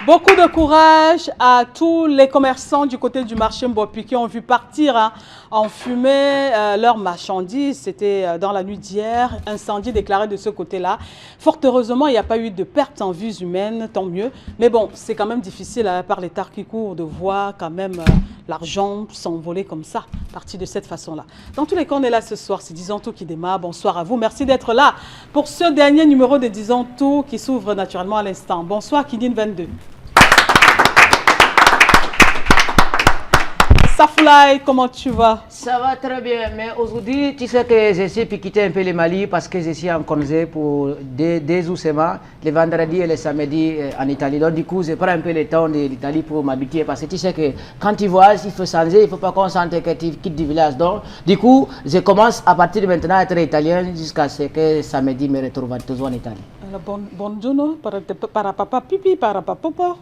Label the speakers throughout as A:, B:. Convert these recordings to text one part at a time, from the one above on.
A: Beaucoup de courage à tous les commerçants du côté du marché Mbopi qui ont vu partir en fumée leurs marchandises. C'était dans la nuit d'hier, incendie déclaré de ce côté-là. Fort heureusement, il n'y a pas eu de perte en vies humaines, tant mieux. Mais bon, c'est quand même difficile par les tard qui courent de voir quand même l'argent s'envoler comme ça, parti de cette façon-là. Dans tous les cas, on est là ce soir, c'est Disons Tout qui démarre. Bonsoir à vous, merci d'être là pour ce dernier numéro de Disons Tout qui s'ouvre naturellement à l'instant. Bonsoir Kidine 22. Safoulaï, comment tu vas?
B: Ça va très bien, mais aujourd'hui, tu sais que je suis quitté un peu le Mali parce que je suis en congé pour deux jours seulement, le vendredi et le samedi en Italie. Donc du coup, je prends un peu le temps de l'Italie pour m'habituer parce que tu sais que quand tu voyages, il faut changer, il ne faut pas concentrer que tu quittes du village. Donc du coup, je commence à partir de maintenant à être italien jusqu'à ce que samedi me retrouve toujours en Italie.
A: Buongiorno, para papa pipi, para papa.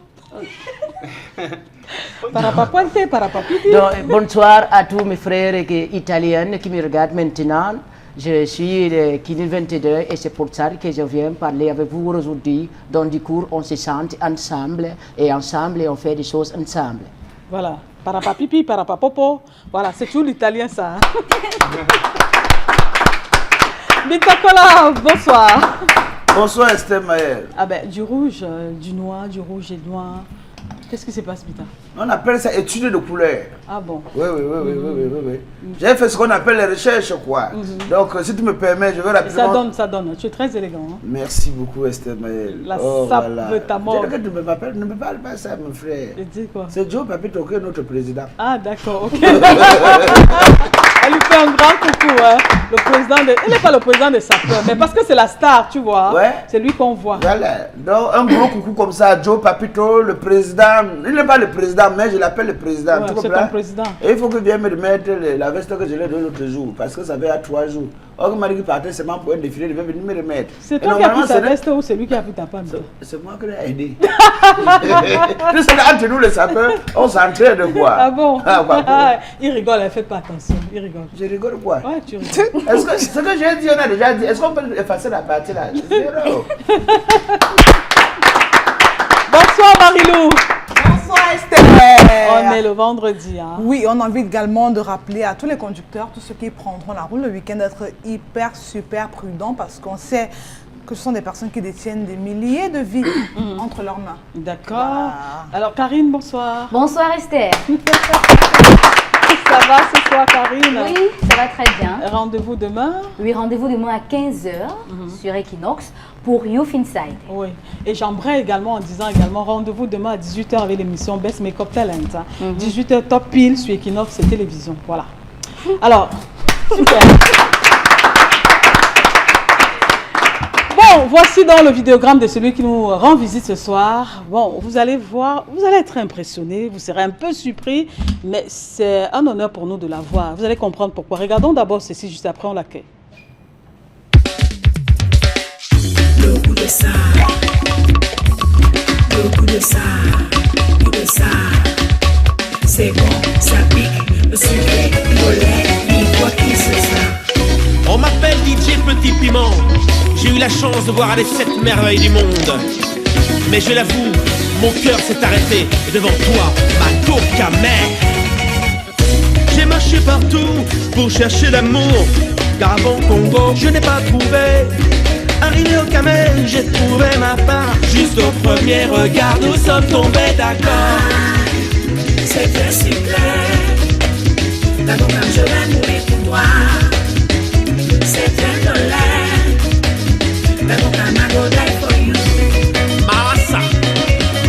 B: Donc, bonsoir à tous mes frères italiens qui me regardent maintenant. Je suis de Kidine 22 et c'est pour ça que je viens parler avec vous aujourd'hui. Donc du coup, on se sent ensemble et ensemble on fait des choses ensemble.
A: Voilà, parapapipi, parapapopo. Voilà, c'est tout l'italien ça. Bitakola, bonsoir.
C: Bonsoir Esther Maël.
A: Ah ben, du rouge, du noir, du rouge et du noir. Qu'est-ce qui se passe, Bita?
C: On appelle ça étude de couleur.
A: Ah bon?
C: Oui. J'ai fait ce qu'on appelle les recherches, quoi. Donc, si tu me permets, je vais rapidement...
A: Ça donne. Tu es très élégant. Hein?
C: Merci beaucoup, Esther Maël.
A: La sape de ta mort.
C: Je ne me parle pas ça, mon frère.
A: Je dis quoi?
C: C'est Joe Papito qui est notre président.
A: Ah, d'accord, ok. Elle lui fait un grand coucou, hein. Le président de... Il n'est pas le président des sapeurs, mais parce que c'est la star, tu vois.
C: Ouais.
A: C'est lui qu'on voit.
C: Voilà. Donc, un gros coucou comme ça, Joe Papito, le président. Il n'est pas le président, mais je l'appelle le président.
A: Ouais, c'est ton président.
C: Et il faut que je vienne me remettre la veste que je l'ai donnée l'autre jour, parce que ça fait à 3 jours. Or, il m'a dit qu'il partait seulement pour un défilé, il devait venir me remettre.
A: C'est toi qui as pris ta veste ou c'est lui qui a pris ta femme?
C: C'est moi qui l'ai aidé. Tout ça, entre nous les sapeurs, on s'entraide de quoi?
A: Ah bon?
C: Quoi.
A: Il rigole, elle fait pas attention. Il rigole.
C: Je rigole quoi?
A: Ouais, tu rigoles.
C: Est-ce que ce que j'ai dit, on a déjà dit? Est-ce qu'on peut effacer la partie là? Zéro.
A: Bonsoir Marilou.
D: Bonsoir Esther.
A: On est le vendredi. Hein.
D: Oui, on a envie également de rappeler à tous les conducteurs, tous ceux qui prendront la route le week-end, d'être hyper, super prudents parce qu'on sait que ce sont des personnes qui détiennent des milliers de vies entre leurs mains.
A: D'accord.
D: Voilà.
A: Alors Karine, bonsoir.
E: Bonsoir Esther.
A: Ça va ce soir Karine?
E: Oui, ça va très bien.
A: Rendez-vous demain?
E: Oui, rendez-vous demain à 15h sur Equinox pour Youth Inside.
A: Oui. Et j'aimerais également en disant également rendez-vous demain à 18h avec l'émission Best Makeup Talent. Hein. 18h top pile sur Equinox et télévision. Voilà. Alors, super. Bon, voici dans le vidéogramme de celui qui nous rend visite ce soir. Bon, vous allez voir, vous allez être impressionnés, vous serez un peu surpris, mais c'est un honneur pour nous de la voir. Vous allez comprendre pourquoi. Regardons d'abord ceci, juste après on l'accueille.
F: Le goût de ça, c'est bon, ça pique, le sucré, le lait, il voit qui c'est ça.
G: On m'appelle DJ Petit Piment. J'ai eu la chance de voir les 7 merveilles du monde. Mais je l'avoue, mon cœur s'est arrêté devant toi, ma coca mère. J'ai marché partout pour chercher l'amour, car avant Congo, je n'ai pas trouvé. Arrivé au Cameroun, j'ai trouvé ma part. Juste au premier regard, nous sommes tombés d'accord.
F: C'était si clair, la bombe je vais mourir pour toi. C'était de l'air, la bombe I go die for you.
G: Marassa,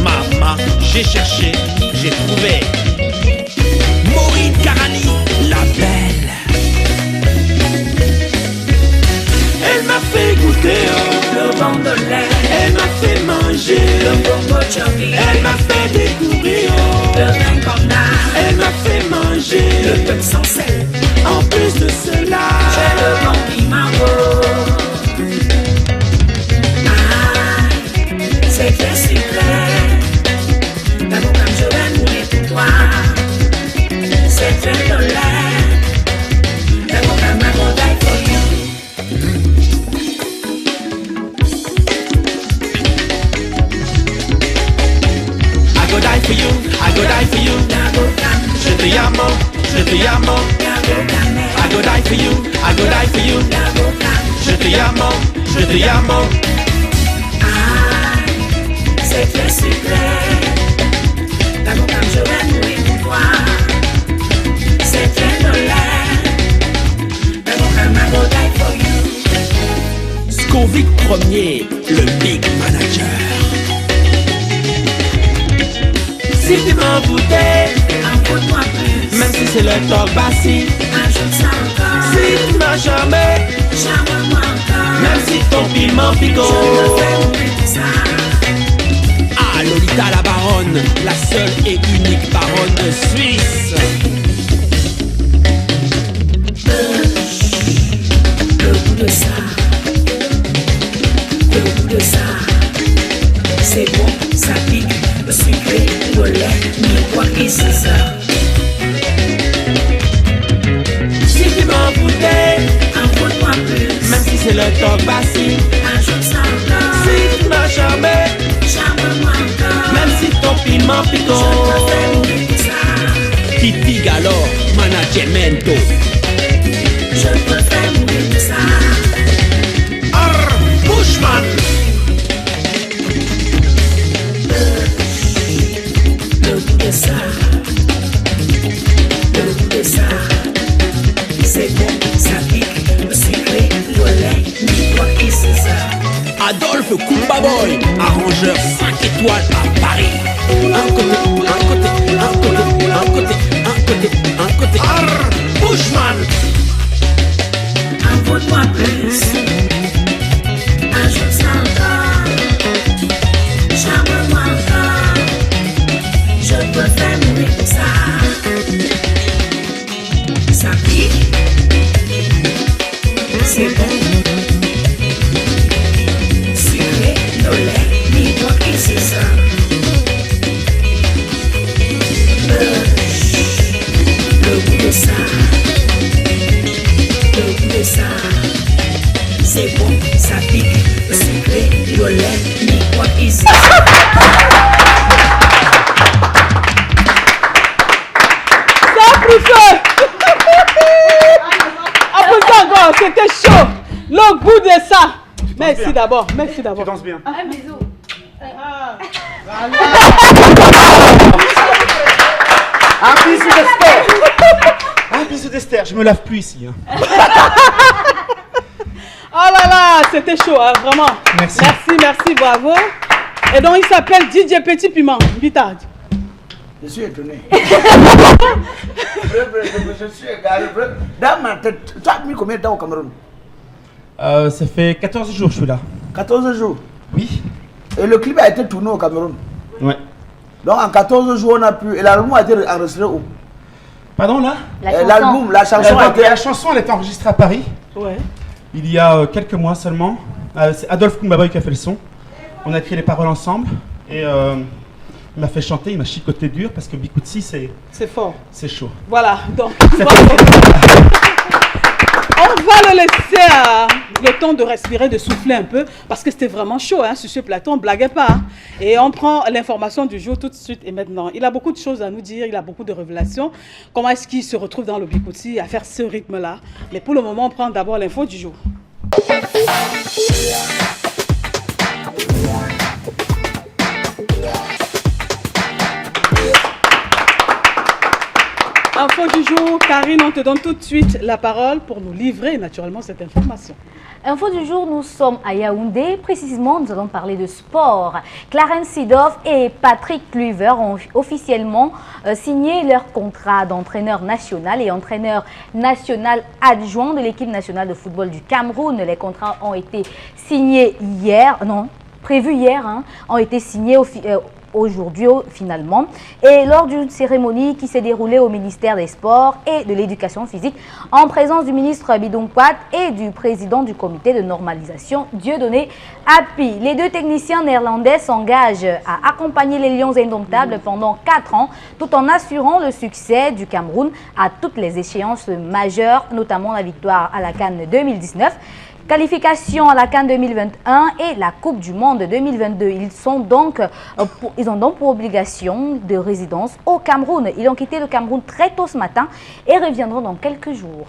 G: Mama, j'ai cherché, j'ai trouvé. Maureen Karani, la belle. Elle m'a fait goûter
F: Le vent de l'air,
G: elle m'a fait manger
F: le bongo chubby,
G: elle m'a fait découvrir
F: le vin qu'on a,
G: elle m'a fait manger
F: le peuple sans sel,
G: en plus de cela,
F: j'ai le vent qui m'envoie. C'était si clair, la bombe je vais mourir pour toi. C'était de l'air, la bombe I go die for you.
G: te amo, je te amo. I go die for you, I go die for you. Je te amo, je te amo.
F: C'est très secret. D'abord comme je vais mourir pour toi. C'est très dollar. D'abord comme I go die for you.
G: Scoville premier, le big manager. Si tu m'en voudrais,
F: Envoie-moi plus.
G: même si c'est le talk bassi.
F: Ajoute ça encore.
G: Si tu m'as jamais,
F: Charme-moi encore.
G: même si ton piment pico.
F: Je me fais mourir pour ça.
G: Ah, Lolita la baronne, la seule et unique baronne de Suisse.
F: Le goût de ça. Le goût de ça. C'est bon, ça pique. Le sucré, le lait, miroir et c'est ça.
G: Si tu m'en voudrais,
F: Envoie-moi plus.
G: même si c'est le talk bassi.
F: Ajoute ça encore.
G: Si tu m'as jamais,
F: Charme-moi encore.
G: même si ton piment pico.
F: Je me fais mourir pour ça.
G: Kitty Galore, management.
F: Je me fais mourir pour ça.
G: Arr, Bushman.
F: Le goût de ça. Le goût de ça. C'est bon, ça pique. Le sucré, le lait, miroir et c'est ça.
G: Adolphe Kumbaboy, arrangeur 5 étoiles à Paris. Un côté, un côté, un côté, un côté, un côté, un côté. Arr, Bushman.
F: Envoie-moi plus. Ajoute ça encore. Charme-moi encore. Je peux faire mourir pour ça. Ça pique. C'est bon. Sucré, le lait, miroir et c'est ça. Le goût de ça. Le goût de ça. C'est bon, ça pique. Le sucré, le lait, miroir et c'est ça.
A: Ça a pris feu. Applaudissez encore, c'était chaud. Le goût de ça. Merci d'abord, merci d'abord.
H: Tu danses bien.
E: Un bisou.
H: Un bisou d'Esther. Un bisou d'Esther. Je me lave plus ici. Hein.
A: Oh là là, c'était chaud, hein, vraiment.
H: Merci.
A: Merci, merci, bravo. Et donc, il s'appelle DJ Petit Piment, Bitard.
C: Je suis étonné. Je suis égaré. Dans ma tête, tu as mis combien de temps au Cameroun?
H: Ça fait 14 jours que je suis là.
C: 14 jours.
H: Oui.
C: Et le clip a été tourné au Cameroun.
H: Ouais.
C: Donc en 14 jours, on a pu. Et l'album a été enregistré où?
H: Pardon là
C: L'album, la chanson a été.
H: La chanson elle a été enregistrée à Paris
A: Ouais.
H: il y a quelques mois seulement. C'est Adolphe Kumbaboy qui a fait le son. On a écrit les paroles ensemble et il m'a fait chanter, il m'a chicoté dur parce que Bikoutsi
A: C'est fort.
H: c'est chaud.
A: Voilà, donc,
H: C'est
A: bravo. On va le laisser le temps de respirer, de souffler un peu, parce que c'était vraiment chaud hein, sur ce plateau, on ne blaguait pas. Hein. Et on prend l'information du jour tout de suite et maintenant. Il a beaucoup de choses à nous dire, il a beaucoup de révélations. Comment est-ce qu'il se retrouve dans le Bikoutsi à faire ce rythme-là? Mais pour le moment, on prend d'abord l'info du jour. Info du jour, Karine, on te donne tout de suite la parole pour nous livrer naturellement cette information.
E: Info du jour, nous sommes à Yaoundé. Précisément, nous allons parler de sport. Clarence Seedorf et Patrick Kluivert ont officiellement signé leur contrat d'entraîneur national et entraîneur national adjoint de l'équipe nationale de football du Cameroun. Les contrats ont été signés hier, non, prévus hier, hein, ont été signés aujourd'hui finalement, et lors d'une cérémonie qui s'est déroulée au ministère des Sports et de l'Éducation physique en présence du ministre Bidon Quat et du président du comité de normalisation Dieudonné Happy. Les deux techniciens néerlandais s'engagent à accompagner les Lions indomptables pendant 4 ans tout en assurant le succès du Cameroun à toutes les échéances majeures, notamment la victoire à la CAN 2019. Qualification à la CAN 2021 et la Coupe du Monde 2022. Ils ont donc pour obligation de résidence au Cameroun. Ils ont quitté le Cameroun très tôt ce matin et reviendront dans quelques jours.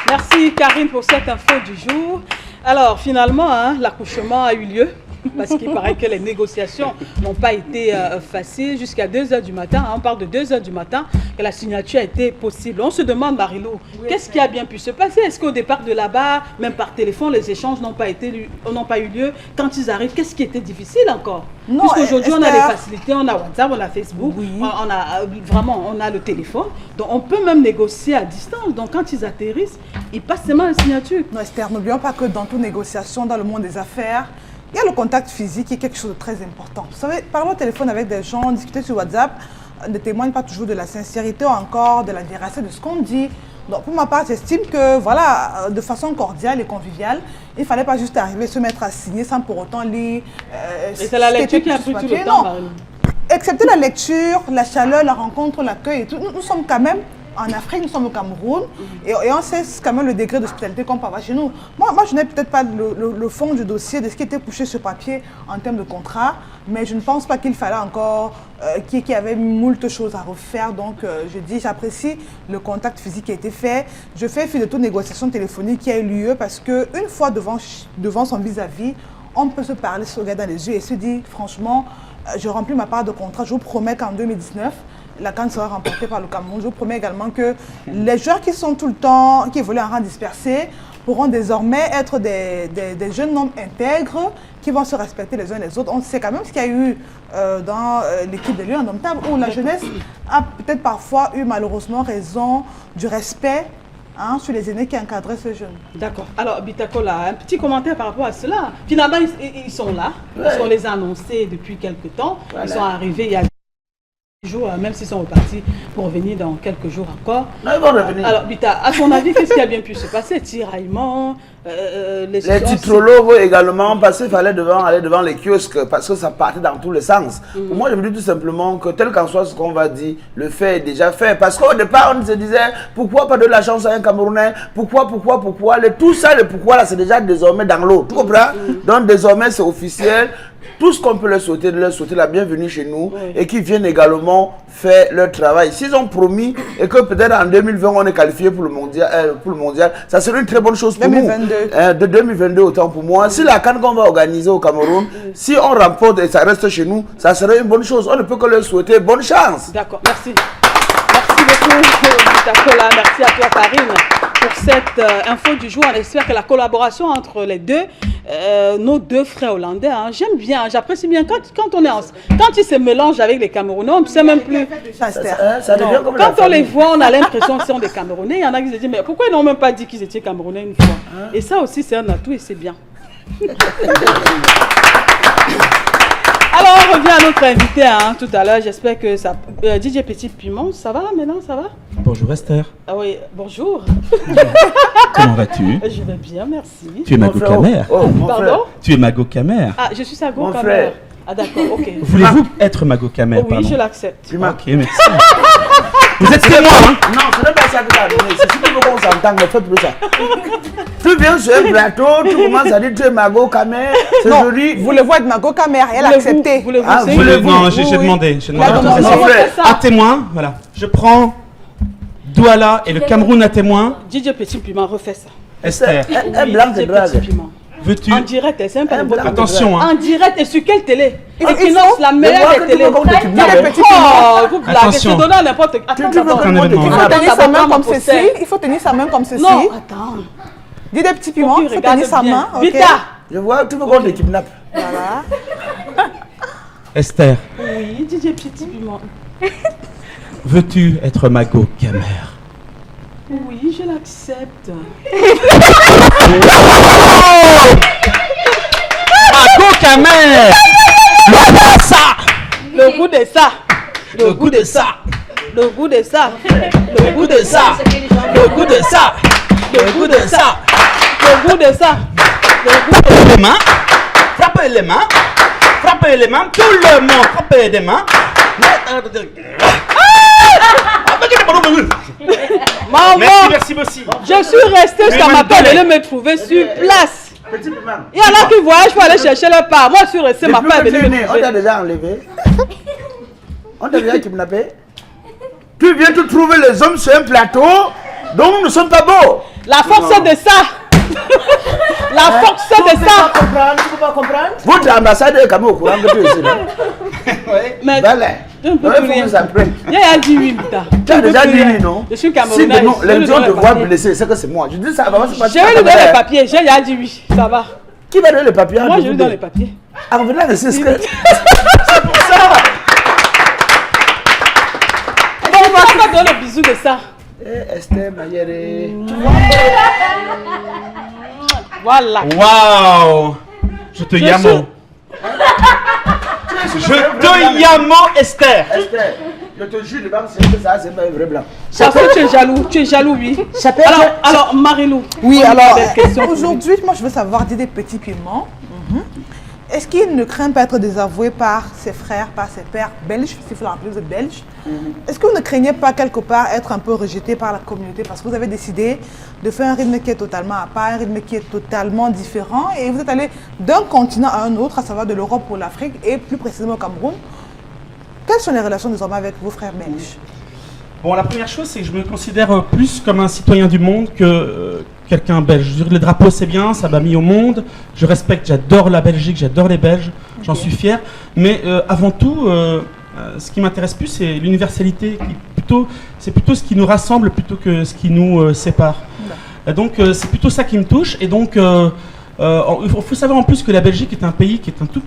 A: Merci Karine pour cette info du jour. Alors finalement, l'accouchement a eu lieu. Parce qu'il paraît que les négociations n'ont pas été faciles jusqu'à 2h du matin. On parle de 2h du matin que la signature a été possible. On se demande, Marilou, qu'est-ce qui a bien pu se passer? Est-ce qu'au départ de là-bas, même par téléphone, les échanges n'ont pas eu lieu? Quand ils arrivent, qu'est-ce qui était difficile encore?
D: Non,
A: puisqu'aujourd'hui, on a des facilités, on a WhatsApp, on a Facebook, on a le téléphone. Donc on peut même négocier à distance. Donc quand ils atterrissent, ils passent seulement la signature.
D: Non, Esther, n'oublions pas que dans toute négociation, dans le monde des affaires, il y a le contact physique qui est quelque chose de très important. Vous savez, parler au téléphone avec des gens, discuter sur WhatsApp ne témoigne pas toujours de la sincérité ou encore de la véracité de ce qu'on dit. Donc pour ma part, j'estime que voilà, de façon cordiale et conviviale, il ne fallait pas juste arriver, se mettre à signer sans pour autant lire.
A: Et c'est la lecture qui a pris tout le temps, Marie.
D: Excepté la lecture, la chaleur, la rencontre, l'accueil et tout, nous sommes quand même en Afrique, nous sommes au Cameroun et on sait quand même le degré d'hospitalité qu'on peut avoir chez nous. Moi je n'ai peut-être pas le fond du dossier de ce qui était couché sur papier en termes de contrat, mais je ne pense pas qu'il fallait encore, qu'il y avait moult choses à refaire. Donc je dis, j'apprécie le contact physique qui a été fait. Je fais fi de toute négociation téléphonique qui a eu lieu parce qu'une fois devant son vis-à-vis, on peut se parler, se regarder dans les yeux et se dire, franchement, je remplis ma part de contrat. Je vous promets qu'en 2019, la CAN sera remportée par le Cameroun. Je vous promets également que les joueurs qui sont tout le temps, qui évoluent en rang dispersé, pourront désormais être des jeunes hommes intègres qui vont se respecter les uns les autres. On sait quand même ce qu'il y a eu dans l'équipe de Lyon Indomptable où la jeunesse a peut-être parfois eu malheureusement raison du respect sur les aînés qui encadraient ce jeune.
A: D'accord. Alors, Bitakola, un petit commentaire par rapport à cela. Finalement, ils sont là, parce qu'on les a annoncés depuis quelques temps. Voilà. Ils sont arrivés il y a jours, même s'ils sont repartis pour revenir dans quelques jours encore.
C: Non, ils vont revenir.
A: Alors, Bita, à ton avis, qu'est-ce qui a bien pu se passer? Tiraillements,
C: les titrologues également, parce qu'il fallait aller devant les kiosques, parce que ça partait dans tous les sens. Moi, je me dis tout simplement que tel qu'en soit ce qu'on va dire, le fait est déjà fait. Parce qu'au départ, on se disait, pourquoi pas de la chance à un Camerounais? Pourquoi? Tout ça, le pourquoi, là, c'est déjà désormais dans l'eau. Tu comprends? Donc, désormais, c'est officiel. Tout ce qu'on peut leur souhaiter, de leur souhaiter la bienvenue chez nous et qu'ils viennent également faire leur travail. S'ils ont promis et que peut-être en 2020 on est qualifié pour le mondial, ça serait une très bonne chose pour
D: 2022.
C: Nous. De 2022 autant pour moi. Si la CAN qu'on va organiser au Cameroun, si on remporte et ça reste chez nous, ça serait une bonne chose. On ne peut que leur souhaiter bonne chance.
A: D'accord, merci. Merci beaucoup, Bitakola. Merci à toi, Karine, pour cette info du jour. On espère que la collaboration entre les deux, nos deux frères hollandais, j'aime bien, j'apprécie bien quand ils se mélangent avec les Camerounais, on ne sait même plus.
C: Ça devient comme
A: quand on les voit, on a l'impression qu'ils sont des Camerounais. Il y en a qui se disent, mais pourquoi ils n'ont même pas dit qu'ils étaient Camerounais une fois? Et ça aussi, c'est un atout et c'est bien. Alors, on revient à notre invité tout à l'heure. J'espère que ça... DJ Petit Piment, ça va maintenant, ça va?
H: Bonjour Esther.
A: Ah oui, bonjour.
H: Comment vas-tu?
A: Je vais bien, merci.
H: Tu es Mago Kamer.
A: Pardon?
H: Tu es Mago Kamer.
A: Ah, je suis Mago Kamer. Ah d'accord, ok.
H: Voulez-vous être Mago Kamer?
A: Oh, oui, je l'accepte.
H: Ok, merci. Vous êtes témoin, hein?
C: Non, ce n'est pas ça que tu as donné. C'est ce que qu'on s'entend, mais fais plus ça. Tu viens sur un plateau, tu commences à dire tu es Mago Kamer, c'est joli.
D: Voulez-vous être Mago Kamer? Elle a accepté.
H: Non, j'ai demandé. À témoin, voilà. Je prends Douala et le Cameroun à témoin.
A: DJ Petit Piment, refais ça.
H: Esther.
C: Un blanc de drague.
H: Veux-tu?
A: En direct, c'est un peu
H: attention,
A: En direct, et sur quelle télé?
D: Equinox,
A: la meilleure des télés.
H: Attention.
A: C'est donné à n'importe qui.
D: Il faut tenir sa main comme ceci. Il faut tenir sa main comme ceci.
A: Non, attends.
D: Dis des petits piments, il faut tenir sa main.
A: Vita.
C: Je vois, tu veux qu'on te kidnappe.
D: Voilà.
H: Esther.
A: Oui, DJ Petit Piment.
H: Veux-tu être Mago Kamer?
A: Oui, je l'accepte.
H: Mago Kamer!
A: Le goût de ça. Le goût de ça. Le goût de ça. Le goût de ça. Le goût de ça. Le goût de ça. Le goût de ça.
H: Les mains. Frappez les mains. Frappez les mains. Tout le monde frappez les mains. Avec
A: Maman,
H: merci aussi.
A: je suis restée jusqu'à ma part de me trouver sur place.
C: Petit piment.
A: Il y en a qui voyagent pour aller chercher leur part. Moi, je suis restée, ma part est venue me
C: On
A: trouver.
C: t'a déjà enlevé. On t'a déjà kidnappé. Tu viens te trouver les hommes sur un plateau, donc nous ne sommes pas beaux.
A: La force de ça. La force de ça.
B: Tu peux pas comprendre?
C: Votre ambassadeur est quand même au courant que tu es ici.
A: Mais
C: Voilà.
A: je ne peux
C: Il
A: plus
C: faut
A: rien.
C: que ça prenne.
A: Il y a dit oui, Mita.
C: Tu as déjà dit oui, non?
A: Je suis
C: Si
A: Camerounaise.
C: non,
A: Je vais
C: les
A: lui
C: gens
A: donner
C: te
A: les
C: voient
A: papiers.
C: blessé, c'est que c'est moi. Je dis ça, maman, c'est pas
A: Je vais lui donner les papiers. J'ai déjà dit oui. Ça va.
C: Qui va donner les papiers?
A: Moi, je lui donne les papiers.
C: Ah, vous venez c'est ce que.
A: On va pas donner le bisou de ça.
C: Esther Mayere.
A: Voilà.
H: Waouh. Je te yamo. Je te yamo, Esther.
C: Esther, je te jure, le banc, c'est que ça, c'est pas un vrai blanc.
A: Parce que tu es jaloux. Tu es jaloux, oui. Alors, Marilou.
D: Oui,
A: pose-nous
D: alors,
A: des questions.
D: aujourd'hui, moi, je veux savoir dire des petits piments. Est-ce qu'il ne craint pas être désavoué par ses frères, par ses pères belges, s'il faut l'appeler, vous êtes belge? Est-ce que vous ne craignez pas quelque part être un peu rejeté par la communauté parce que vous avez décidé de faire un rythme qui est totalement à part, un rythme qui est totalement différent et vous êtes allé d'un continent à un autre, à savoir de l'Europe pour l'Afrique et plus précisément au Cameroun? Quelles sont les relations désormais avec vos frères belges?
H: Bon, la première chose, c'est que je me considère plus comme un citoyen du monde que quelqu'un belge. Je veux dire, le drapeau, c'est bien, ça m'a mis au monde. Je respecte, j'adore la Belgique, j'adore les Belges, j'en suis fier. Mais avant tout, ce qui m'intéresse plus, c'est l'universalité. C'est plutôt ce qui nous rassemble plutôt que ce qui nous sépare. Donc, c'est plutôt ça qui me touche. Et donc, il faut savoir en plus que la Belgique est un pays qui est un tout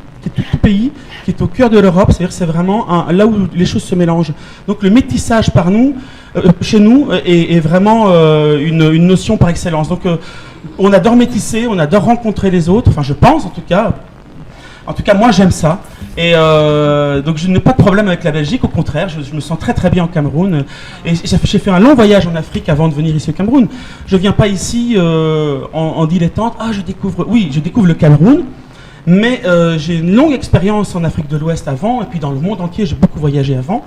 H: pays, qui est au cœur de l'Europe, c'est-à-dire que c'est vraiment là où les choses se mélangent. Donc le métissage chez nous est vraiment une notion par excellence. Donc on adore métisser, on adore rencontrer les autres, enfin je pense en tout cas. En tout cas, moi, j'aime ça. Et donc, je n'ai pas de problème avec la Belgique. Au contraire, je me sens très, très bien au Cameroun. Et j'ai fait un long voyage en Afrique avant de venir ici au Cameroun. Je ne viens pas ici en dilettante. Ah, je découvre le Cameroun. Mais j'ai une longue expérience en Afrique de l'Ouest avant. Et puis, dans le monde entier, j'ai beaucoup voyagé avant.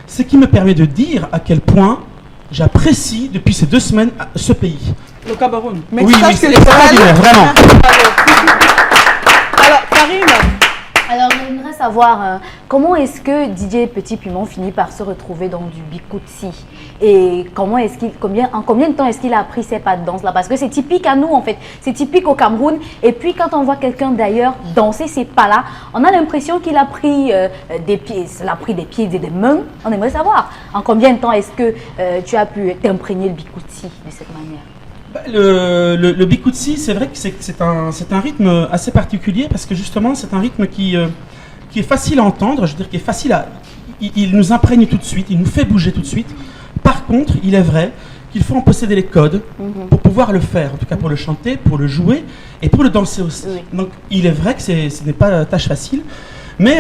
H: Ce qui me permet de dire à quel point j'apprécie, depuis ces 2 semaines, ce pays.
A: Le Cameroun.
D: Mais
H: Oui,
D: tu saches
H: oui,
D: que
H: c'est
D: les
H: extraordinaire, vraiment.
A: Alors, Karine.
E: Alors, j'aimerais savoir comment est-ce que DJ Petit Piment finit par se retrouver dans du Bikutsi et comment est-ce en combien de temps est-ce qu'il a appris ces pas de danse là? Parce que c'est typique à nous en fait, c'est typique au Cameroun. Et puis quand on voit quelqu'un d'ailleurs danser ces pas là, on a l'impression qu'il a pris des pieds, et des mains. On aimerait savoir en combien de temps est-ce que tu as pu t'imprégner le Bikutsi de cette manière?
H: Le Bikutsi, c'est vrai que c'est un rythme assez particulier parce que justement c'est un rythme qui est facile à entendre, je veux dire qui est facile à... Il nous imprègne tout de suite, il nous fait bouger tout de suite. Par contre, il est vrai qu'il faut en posséder les codes pour pouvoir le faire, en tout cas pour le chanter, pour le jouer et pour le danser aussi.
E: Oui.
H: Donc il est vrai que ce n'est pas tâche facile, mais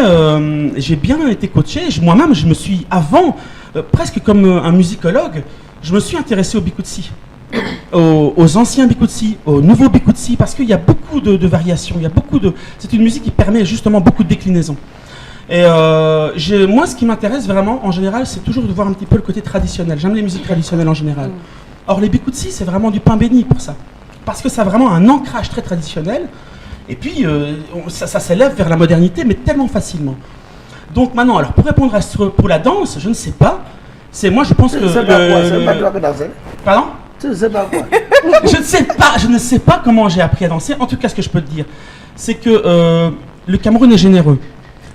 H: j'ai bien été coaché. Moi-même, je me suis, avant, presque comme un musicologue, je me suis intéressé au Bikutsi. Aux anciens Bikutsi, aux nouveaux Bikutsi, parce qu'il y a beaucoup de variations, c'est une musique qui permet justement beaucoup de déclinaisons. Et moi, ce qui m'intéresse vraiment, en général, c'est toujours de voir un petit peu le côté traditionnel. J'aime les musiques traditionnelles en général. Or, les Bikutsi, c'est vraiment du pain béni pour ça, parce que ça a vraiment un ancrage très traditionnel, et puis ça s'élève vers la modernité, mais tellement facilement. Donc maintenant, alors pour répondre pour la danse, je ne sais pas. Moi, je pense que...
C: C'est pas quoi, c'est pas toi qui danses.
H: Pardon?
C: Tu ne sais pas quoi.
H: Je ne sais pas comment j'ai appris à danser. En tout cas, ce que je peux te dire, c'est que le Cameroun est généreux.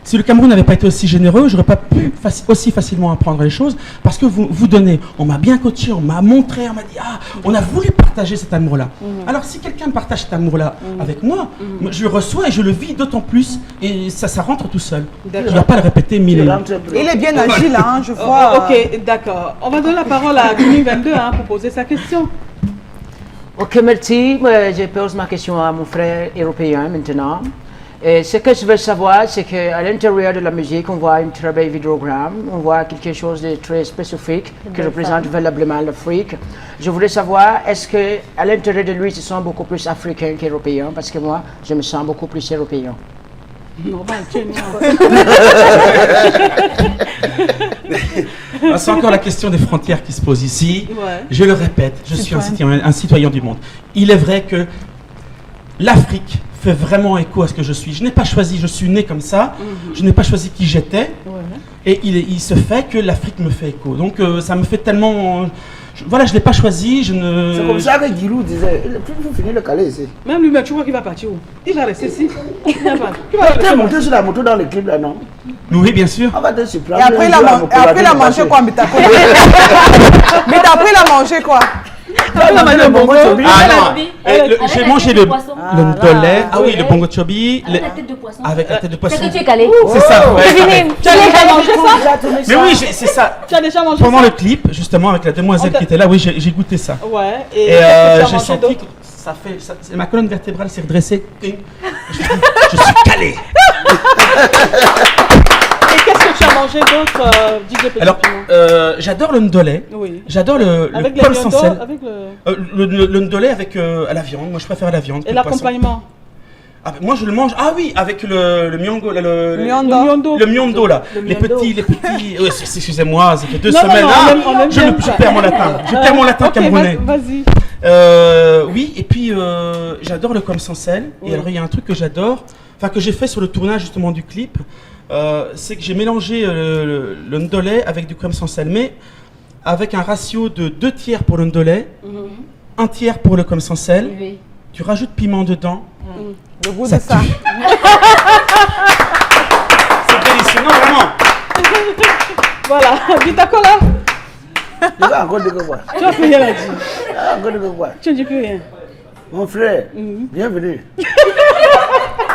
H: Si le Cameroun n'avait pas été aussi généreux, je n'aurais pas pu aussi facilement apprendre les choses, parce que vous donnez, on m'a bien coaché, on m'a montré, on m'a dit, on a voulu partager cet amour-là. Alors si quelqu'un partage cet amour-là avec moi, je le reçois et je le vis d'autant plus, et ça rentre tout seul. Je ne dois pas le répéter mille et mille.
D: Il est bien agile, hein, je vois.
A: Ok, d'accord. On va donner la parole à Kuni 22 pour poser sa question.
B: Ok, merci. Je pose ma question à mon frère européen maintenant. Et ce que je veux savoir, c'est qu'à l'intérieur de la musique, on voit un très bel vidéogramme, on voit quelque chose de très spécifique qui représente valablement l'Afrique. Je voulais savoir, est-ce qu'à l'intérieur de lui, il se sent beaucoup plus africain qu'européen? Parce que moi, je me sens beaucoup plus européen.
H: C'est encore la question des frontières qui se pose ici.
A: Ouais.
H: Je le répète, je suis un citoyen du monde. Il est vrai que l'Afrique fait vraiment écho à ce que je suis. Je n'ai pas choisi, je suis né comme ça. Je n'ai pas choisi qui j'étais. Et il se fait que l'Afrique me fait écho. Donc ça me fait tellement... Voilà, je ne l'ai pas choisi, je ne...
C: C'est comme ça que Guilou disait, il faut finir le Calais ici.
A: Même lui, mais tu vois qu'il va partir où? Il va rester ici.
C: Tu es monté sur la moto dans le clip là, non?
H: Oui, bien sûr.
C: On va te surprendre.
D: Et après, il a mangé quoi, Bitako? Mais après, il a mangé quoi?
A: Il a mangé le bongo.
H: Ah non, j'ai mangé le ndolé. Ah oui, le bongo chobi.
E: Avec la tête de poisson.
H: Avec la tête de poisson.
E: C'est que tu es calé.
H: C'est ça, ouais.
A: Tu as déjà mangé ça?
H: Mais oui, c'est ça.
A: Tu as déjà mangé
H: Pendant
A: ça?
H: le clip, justement, avec la demoiselle qui était là, oui, j'ai goûté ça.
A: Ouais.
H: Et
A: qu'est-ce que tu as
H: j'ai
A: mangé
H: senti
A: d'autre?
H: que ma colonne vertébrale s'est redressée. Je suis calé.
A: Et qu'est-ce que tu as mangé d'autre, DJ Petit
H: Alors,
A: Piment?
H: j'adore le ndolé.
A: Oui.
H: J'adore le
A: Avec
H: pomme
A: les
H: sans
A: viandos,
H: sel.
A: avec le...
H: Le ndolé avec à la viande. Moi, je préfère à la viande.
A: Et l'accompagnement?
H: Ah, moi, je le mange. Ah oui, avec le miongo,
A: Miondo.
H: le miondo là. Les petits. Oui, excusez-moi, ça fait 2 semaines.
A: On aime bien ça.
H: Je perds mon latin. Je perds mon latin
A: Ok,
H: camerounais.
A: vas-y.
H: Oui, et puis j'adore le com sans sel. Et alors, il y a un truc que j'adore, enfin que j'ai fait sur le tournage justement du clip, c'est que j'ai mélangé le ndolé avec du com sans sel, mais avec un ratio de 2 tiers pour le ndolé, 1 tiers pour le com sans sel.
E: Oui.
H: Tu rajoutes piment dedans.
D: Le goût
H: Ça
D: de ça.
H: tue. C'est délicieux, non vraiment.
A: Voilà. Bitako là,
C: Tu vas encore dire quoi?
A: tu as plus rien à dire.
C: Encore dire quoi?
A: Tu ne dis plus rien.
C: Mon frère, bienvenue.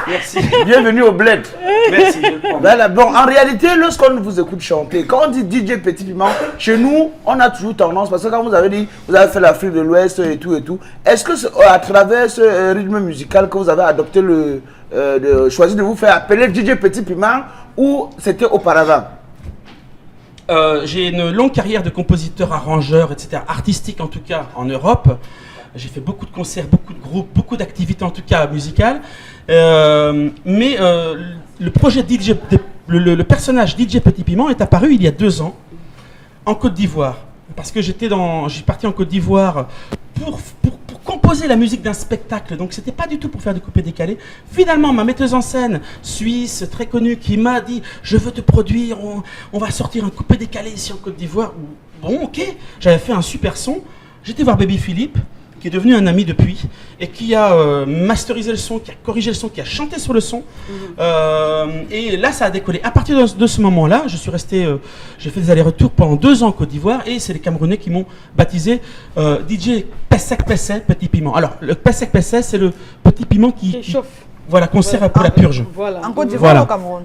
H: Merci.
C: Bienvenue au bled.
H: Merci.
C: Voilà. Bon, en réalité, lorsqu'on vous écoute chanter, quand on dit DJ Petit Piment, chez nous, on a toujours tendance, parce que quand vous avez dit, vous avez fait l'Afrique de l'Ouest et tout, est-ce que à travers ce rythme musical que vous avez adopté, choisi de vous faire appeler DJ Petit Piment, ou c'était auparavant?
H: J'ai une longue carrière de compositeur, arrangeur, etc., artistique en tout cas en Europe. J'ai fait beaucoup de concerts, beaucoup de groupes, beaucoup d'activités en tout cas musicales. Mais le projet DJ, le personnage DJ Petit Piment est apparu il y a 2 ans en Côte d'Ivoire. Parce que j'ai parti en Côte d'Ivoire pour composer la musique d'un spectacle. Donc c'était pas du tout pour faire du coupé-décalé. Finalement, ma metteuse en scène suisse très connue qui m'a dit « Je veux te produire, on va sortir un coupé-décalé ici en Côte d'Ivoire. » Bon, ok, j'avais fait un super son. J'étais voir Baby Philippe, qui est devenu un ami depuis, et qui a masterisé le son, qui a corrigé le son, qui a chanté sur le son. Et là, ça a décollé. À partir de ce moment-là, je suis resté, j'ai fait des allers-retours pendant 2 ans en Côte d'Ivoire, et c'est les Camerounais qui m'ont baptisé DJ Pessek Pessek Petit Piment. Alors, le Pessek Pessek, c'est le petit piment qui
A: chauffe.
H: Voilà, qu'on sert pour la purge.
A: Voilà.
D: En Côte d'Ivoire
H: Voilà.
D: ou au Cameroun?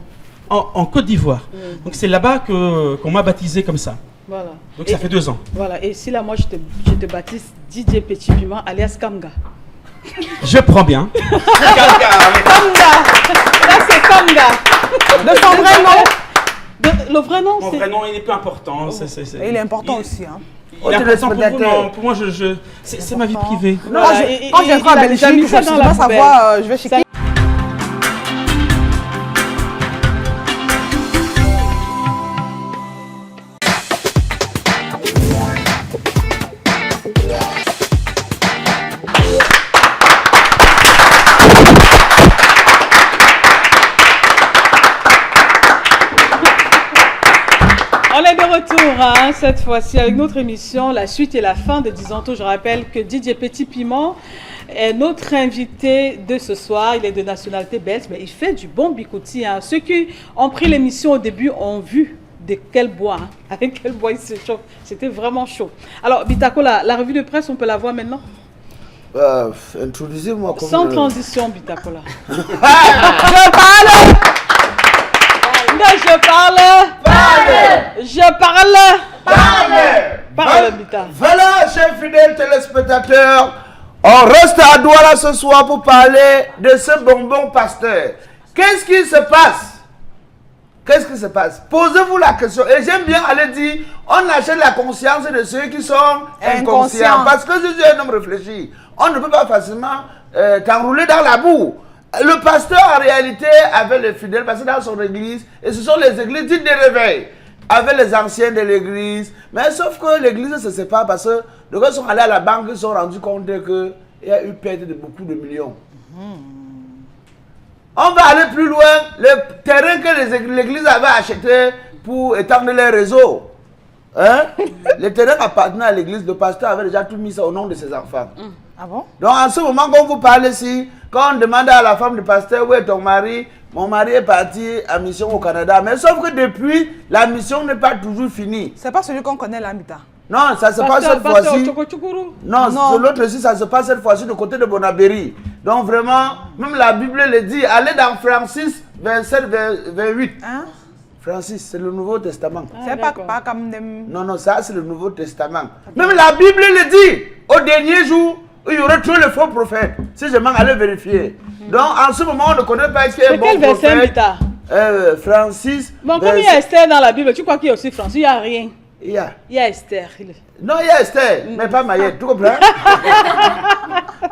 H: En Côte d'Ivoire. Donc c'est là-bas qu'on m'a baptisé comme ça.
A: Voilà.
H: Donc ça fait 2 ans.
A: Voilà. Et si là, moi, je te baptise DJ Petit Piment, alias Kamga.
H: Je prends bien.
A: Kamga. Là, c'est Kamga.
D: De son vrai nom?
A: Le vrai nom,
H: Mon
A: c'est...
H: vrai nom, il est peu important.
D: Et il est important aussi. Hein.
H: Il est important pour vous, non, pour moi, c'est ma vie privée.
A: Voilà,
D: Quand je viens en Belgique, je
A: ça
D: ne
A: dans
D: sais
A: la
D: pas
A: poubelle.
D: savoir, je vais chez qui?
A: On est de retour hein, cette fois-ci avec notre émission La suite et la fin de Disonto. Je rappelle que DJ Petit Piment est notre invité de ce soir. Il est de nationalité belge, mais il fait du bon bikouti. Hein. Ceux qui ont pris l'émission au début ont vu de quel bois, hein, avec quel bois il se chauffe. C'était vraiment chaud. Alors, Bitako, la revue de presse, on peut la voir maintenant?
C: Introduisez-moi comme...
A: Sans transition, Bitako.
D: Je parle!
A: Je parle! Je parle! Parle, Bita.
C: Voilà, chers fidèles téléspectateurs, on reste à Douala ce soir pour parler de ce bonbon pasteur. Qu'est-ce qui se passe? Qu'est-ce qui se passe? Posez-vous la question. Et j'aime bien aller dire, on achète la conscience de ceux qui sont inconscients. Parce que je suis un homme réfléchi. On ne peut pas facilement t'enrouler dans la boue. Le pasteur, en réalité, avait les fidèles, parce que dans son église, et ce sont les églises dites de réveil. avec les anciens de l'église. Mais sauf que l'église se sépare parce que les gars sont allés à la banque, ils se sont rendus compte qu'il y a eu perte de beaucoup de millions. On va aller plus loin. Le terrain que l'église avait acheté pour étendre les réseaux. Hein? Le terrain appartenait à l'église. Le pasteur avait déjà tout mis ça au nom de ses enfants.
D: Ah bon?
C: Donc en ce moment qu'on vous parle ici, quand on demande à la femme du pasteur où est ton mari, mon mari est parti en mission au Canada. Mais sauf que depuis, la mission n'est pas toujours finie.
D: C'est pas celui qu'on connaît là, Mita.
C: Non, ça se passe cette fois-ci. Non, sur l'autre aussi, ça se passe cette fois-ci du côté de Bonabéry. Donc vraiment, même la Bible le dit. Allez dans Francis 27, 28.
D: Hein?
C: Francis, c'est le Nouveau Testament.
D: C'est pas comme des...
C: Non, non, ça c'est le Nouveau Testament. Même la Bible le dit. Au dernier jour, il y aurait tous les faux prophètes. Si je m'en allais vérifier. Donc en ce moment, on ne connaît pas qui est bon prophète. Francis.
A: Bon, comme il y a Esther dans la Bible, tu crois qu'il y a aussi Francis? Il n'y a rien.
C: Il y a
A: Esther.
C: Non, il y a Esther, mais pas Maïette, tu comprends?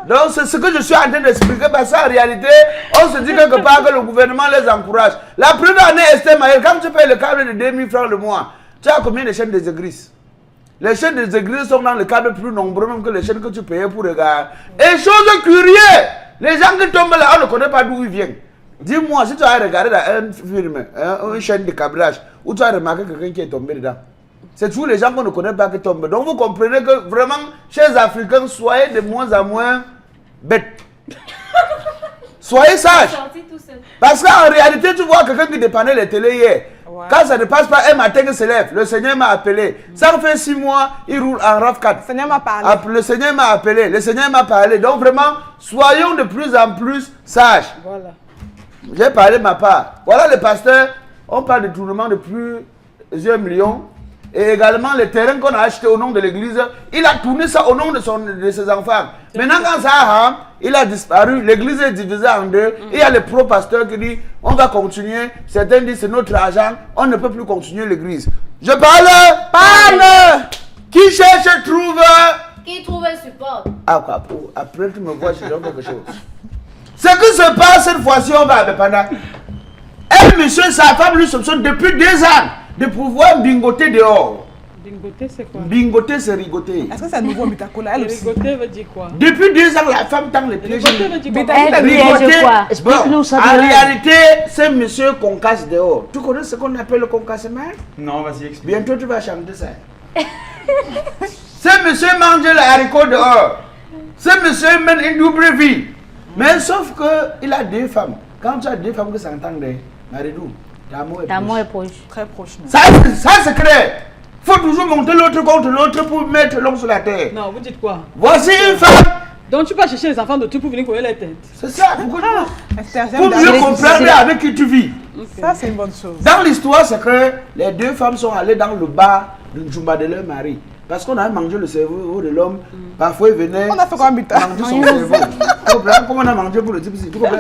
C: Donc, c'est ce que je suis en train d'expliquer, parce qu'en réalité, on se dit quelque part que le gouvernement les encourage. La première année, Esther Maïette, quand tu payes le câble de 2000 francs le mois, tu as combien de chaînes des églises? Les chaînes des églises sont dans le câble plus nombreux même que les chaînes que tu payais pour regarder. Et chose curieuse, les gens qui tombent là, on ne connaît pas d'où ils viennent. Dis-moi, si tu as regardé dans un film, une chaîne de câblage, où tu as remarqué quelqu'un qui est tombé dedans. C'est tous les gens qu'on ne connaît pas qui tombent. Donc vous comprenez que vraiment, chez les Africains, soyez de moins en moins bêtes. Soyez sages. Parce qu'en réalité, tu vois quelqu'un qui dépannait les télés hier. Ouais. Quand ça ne passe pas un matin qu'il se lève, le Seigneur m'a appelé. Ça fait 6 mois, il roule en RAV4.
D: Le Seigneur m'a parlé.
C: Le Seigneur m'a appelé. Le Seigneur m'a parlé. Donc vraiment, soyons de plus en plus sages.
A: Voilà.
C: J'ai parlé de ma part. Voilà le pasteur, on parle de tournement de plusieurs millions. Et également le terrain qu'on a acheté au nom de l'église, il a tourné ça au nom de ses enfants. Maintenant quand ça a, il a disparu, l'église est divisée en deux. Il y a le pro-pasteur qui dit, on va continuer. Certains disent, c'est notre argent, on ne peut plus continuer l'église. Je parle. Qui cherche trouve.
E: Qui trouve un support.
C: Ah quoi, après tu me vois, je donne quelque chose. Ce qui se passe cette fois-ci, on va à Bepanda. Un monsieur, sa femme lui soupçonne depuis 2 ans de pouvoir bingoter dehors.
A: Bingoter, c'est quoi?
C: Bingoter, c'est rigoter.
D: Est-ce que c'est un nouveau Mitakola?
A: Rigoter veut dire quoi?
C: Depuis 2 ans, la femme tend les pieds.
A: Rigoter veut dire quoi?
C: Rigoter.
B: Explique-nous ça.
C: En réalité, c'est monsieur qu'on casse dehors. Tu connais ce qu'on appelle le concassement?
H: Non, vas-y, explique.
C: Bientôt, tu vas chanter ça. Ce monsieur mange les haricots dehors. Ce monsieur mène une double vie. Mais sauf qu'il a 2 femmes. Quand tu as 2 femmes qui s'entendent, Maridou,
E: D'amour est proche.
D: Très proche.
C: Ça c'est clair. Il faut toujours monter l'autre contre l'autre pour mettre l'homme sur la terre.
A: Non, vous dites quoi?
C: Voici une femme.
A: Donc tu vas chercher les enfants de tout pour venir coller les têtes.
C: C'est ça. Pour
D: Pour
C: mieux comprendre avec qui tu vis.
A: Okay.
D: Ça, c'est une bonne chose.
C: Dans l'histoire, c'est que les 2 femmes sont allées dans le bar de Djumba de leur mari. Parce qu'on a mangé le cerveau de l'homme. Parfois, il venait
D: On a fait quoi, Mita?
C: manger son cerveau. Tu comprends comment on a mangé pour le type ici? Tu comprends?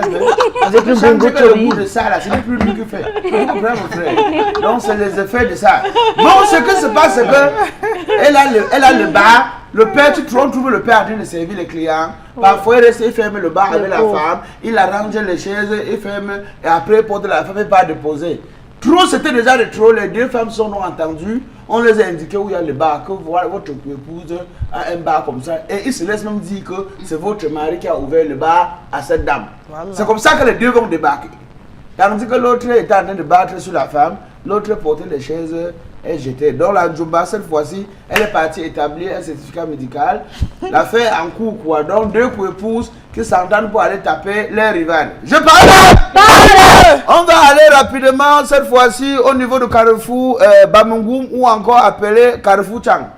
B: Avec le
C: Changer
B: bongo
C: le goût de ça, là, c'est plus lui qui fait. Tu comprends, mon frère? Donc, c'est les effets de ça. Bon, ce qui se passe, c'est qu'elle a le bar. Le père, tu trouves le père en train de servir les clients. Parfois, il reste, il ferme le bar avec la femme. Il arrange les chaises, il ferme. Et après, il porte la femme, il part déposer. Trop, c'était déjà de trop. Les 2 femmes sont non entendues. On les a indiqué où il y a le bar, que voilà, votre épouse a un bar comme ça. Et ils se laissent même dire que c'est votre mari qui a ouvert le bar à cette dame. Voilà. C'est comme ça que les 2 vont débarquer. Tandis que l'autre était en train de battre sur la femme, l'autre portait les chaises et jetait. Donc la Djumba, cette fois-ci, elle est partie établir un certificat médical. L'affaire en cours, quoi. Donc 2 co-épouses qui s'entendent pour aller taper les rivales. Je parle! On va aller rapidement, cette fois-ci, au niveau de Carrefour Bamungum, ou encore appelé Carrefour Chang.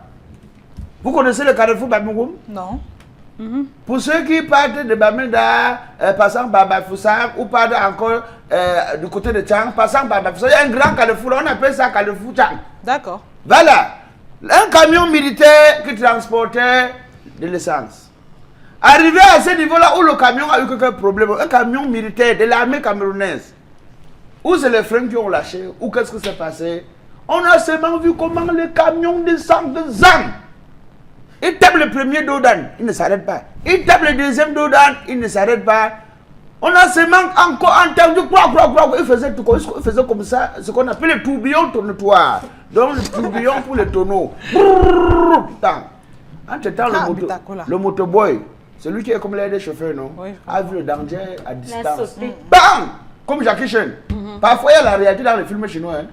C: Vous connaissez le Carrefour Bamungum?
D: Non.
C: Pour ceux qui partent de Bamenda, passant par Bafoussam, ou partent encore du côté de Chang, passant par Bafoussam, il y a un grand carrefour, on appelle ça Carrefour Chang.
D: D'accord.
C: Voilà. Un camion militaire qui transportait de l'essence. Arrivé à ce niveau-là où le camion a eu quelques problèmes, un camion militaire de l'armée camerounaise, où c'est les freins qui ont lâché, ou qu'est-ce qui s'est passé? On a seulement vu comment le camion descend de Zang. Il tape le premier dodan, il ne s'arrête pas. Il tape le deuxième dodan, il ne s'arrête pas. On a seulement encore entendu quoi. Il faisait comme ça, ce qu'on appelle le tourbillon tonnoir. Donc le tourbillon pour les tonneaux. Entre-temps, le motoboy, celui qui est comme l'air des chauffeurs, non, a vu le danger à distance. Bam! Comme Jackie Chan. Parfois, il y a la réalité dans les films chinois. Hein.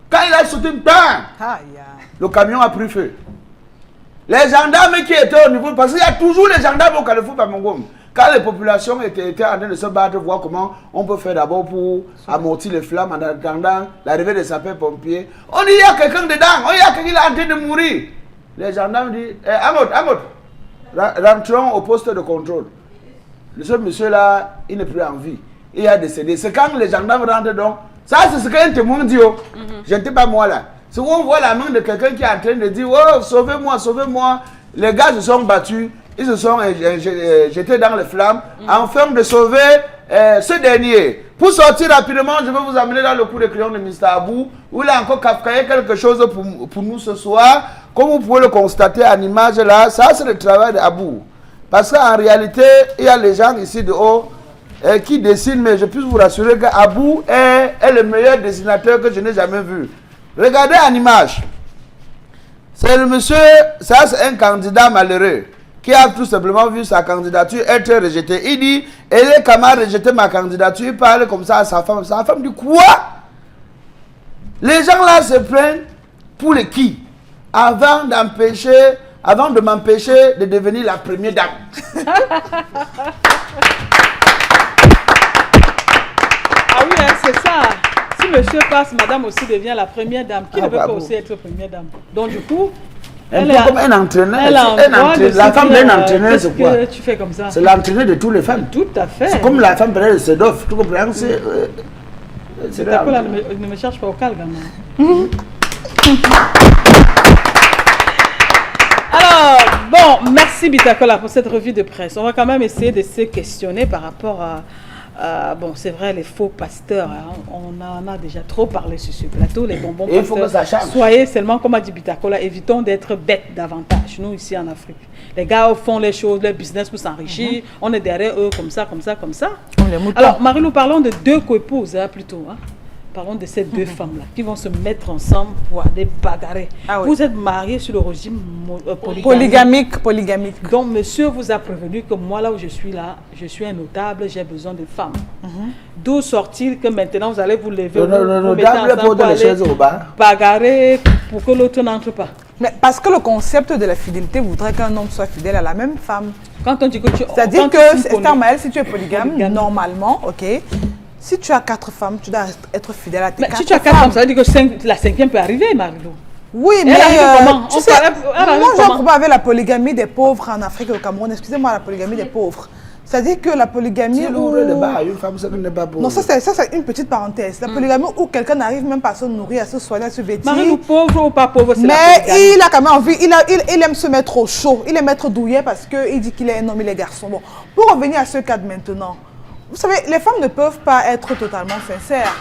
C: Quand il a sauté, bam! Le camion a pris feu. Les gendarmes qui étaient au niveau, parce qu'il y a toujours les gendarmes au Carrefour Pamongom. Quand les populations étaient en train de se battre, voir comment on peut faire d'abord pour amortir les flammes en attendant l'arrivée des sapeurs-pompiers. On dit, il y a quelqu'un dedans, il y a quelqu'un qui est en train de mourir. Les gendarmes disent, Amot, rentrons au poste de contrôle. Ce monsieur-là, il n'est plus en vie. Il a décédé. C'est quand les gendarmes rentrent donc. Ça, c'est ce qu'un témoin dit. Je n'étais pas moi là. C'est où on voit la main de quelqu'un qui est en train de dire, oh, sauvez-moi, sauvez-moi. Les gars se sont battus. Ils se sont jetés dans les flammes afin de sauver ce dernier. Pour sortir rapidement, je vais vous amener dans le coup de crayon de Mr. Abou, où il a encore capté quelque chose pour nous ce soir. Comme vous pouvez le constater en image là, ça c'est le travail d'Abou. Parce qu'en réalité, il y a les gens ici de haut qui dessinent, mais je peux vous rassurer qu'Abou est le meilleur dessinateur que je n'ai jamais vu. Regardez en image. C'est le monsieur, ça c'est un candidat malheureux qui a tout simplement vu sa candidature être rejetée. Il dit, Elie Kama a rejeté ma candidature, il parle comme ça à sa femme. Sa femme dit, quoi? Les gens là se plaignent pour les qui? Avant de m'empêcher de devenir la première dame.
A: Ah oui, hein, c'est ça. Si monsieur passe, madame aussi devient la première dame. Qui ne veut pas aussi être première dame? Donc du coup,
C: un peu comme un entraîneur. La femme d'un entraîneur, c'est quoi?
A: Tu fais comme ça.
C: C'est l'entraîneur de toutes les femmes.
A: Tout à fait.
C: C'est comme la femme de Sedov. Tu comprends?
A: C'est d'accord, ne me cherche pas au calme, gamin. Alors, bon, merci Bitakola pour cette revue de presse. On va quand même essayer de se questionner par rapport à bon, c'est vrai, les faux pasteurs, hein, on en a déjà trop parlé sur ce plateau, les bonbons pasteurs.
C: Il faut que ça change.
A: Soyez seulement, comme a dit Bitakola, évitons d'être bêtes davantage, nous ici en Afrique. Les gars font les choses, leur business pour s'enrichir, on est derrière eux comme ça. Alors, Marie, nous parlons de deux co-épouses, hein, plutôt. Hein. Parlons de ces deux femmes-là qui vont se mettre ensemble pour aller bagarrer. Ah oui. Vous êtes mariés sur le régime polygamique. Donc, monsieur vous a prévenu que moi, là où je suis un notable, j'ai besoin de femmes. D'où sortir que maintenant, vous allez vous lever, vous mettez ensemble pour aller bagarrer pour que l'autre n'entre pas.
D: Mais parce que le concept de la fidélité voudrait qu'un homme soit fidèle à la même femme.
A: Quand on dit que
D: c'est-à-dire que, Esther Maël, si tu es polygame, normalement, ok, si tu as 4 femmes, tu dois être fidèle à tes 4 femmes.
A: Si tu as 4 femmes, ça veut dire que la 5e peut arriver, Marie-Lou.
D: Oui, mais tu sais, moi j'ai un problème avec la polygamie des pauvres en Afrique et au Cameroun. Excusez-moi, la polygamie des pauvres. C'est-à-dire que la polygamie où...
C: une femme, ça n'est pas pauvre.
D: Non, ça c'est une petite parenthèse. La polygamie où quelqu'un n'arrive même pas à se nourrir, à se soigner, à se vêtir.
A: Marie-Lou, pauvre ou pas pauvre, c'est la
D: polygamie. Mais il a quand même envie, il aime se mettre au chaud. Il aime être douillet parce qu'il dit qu'il est un homme, il est garçon. Bon, pour revenir à ce cadre maintenant, vous savez, les femmes ne peuvent pas être totalement sincères.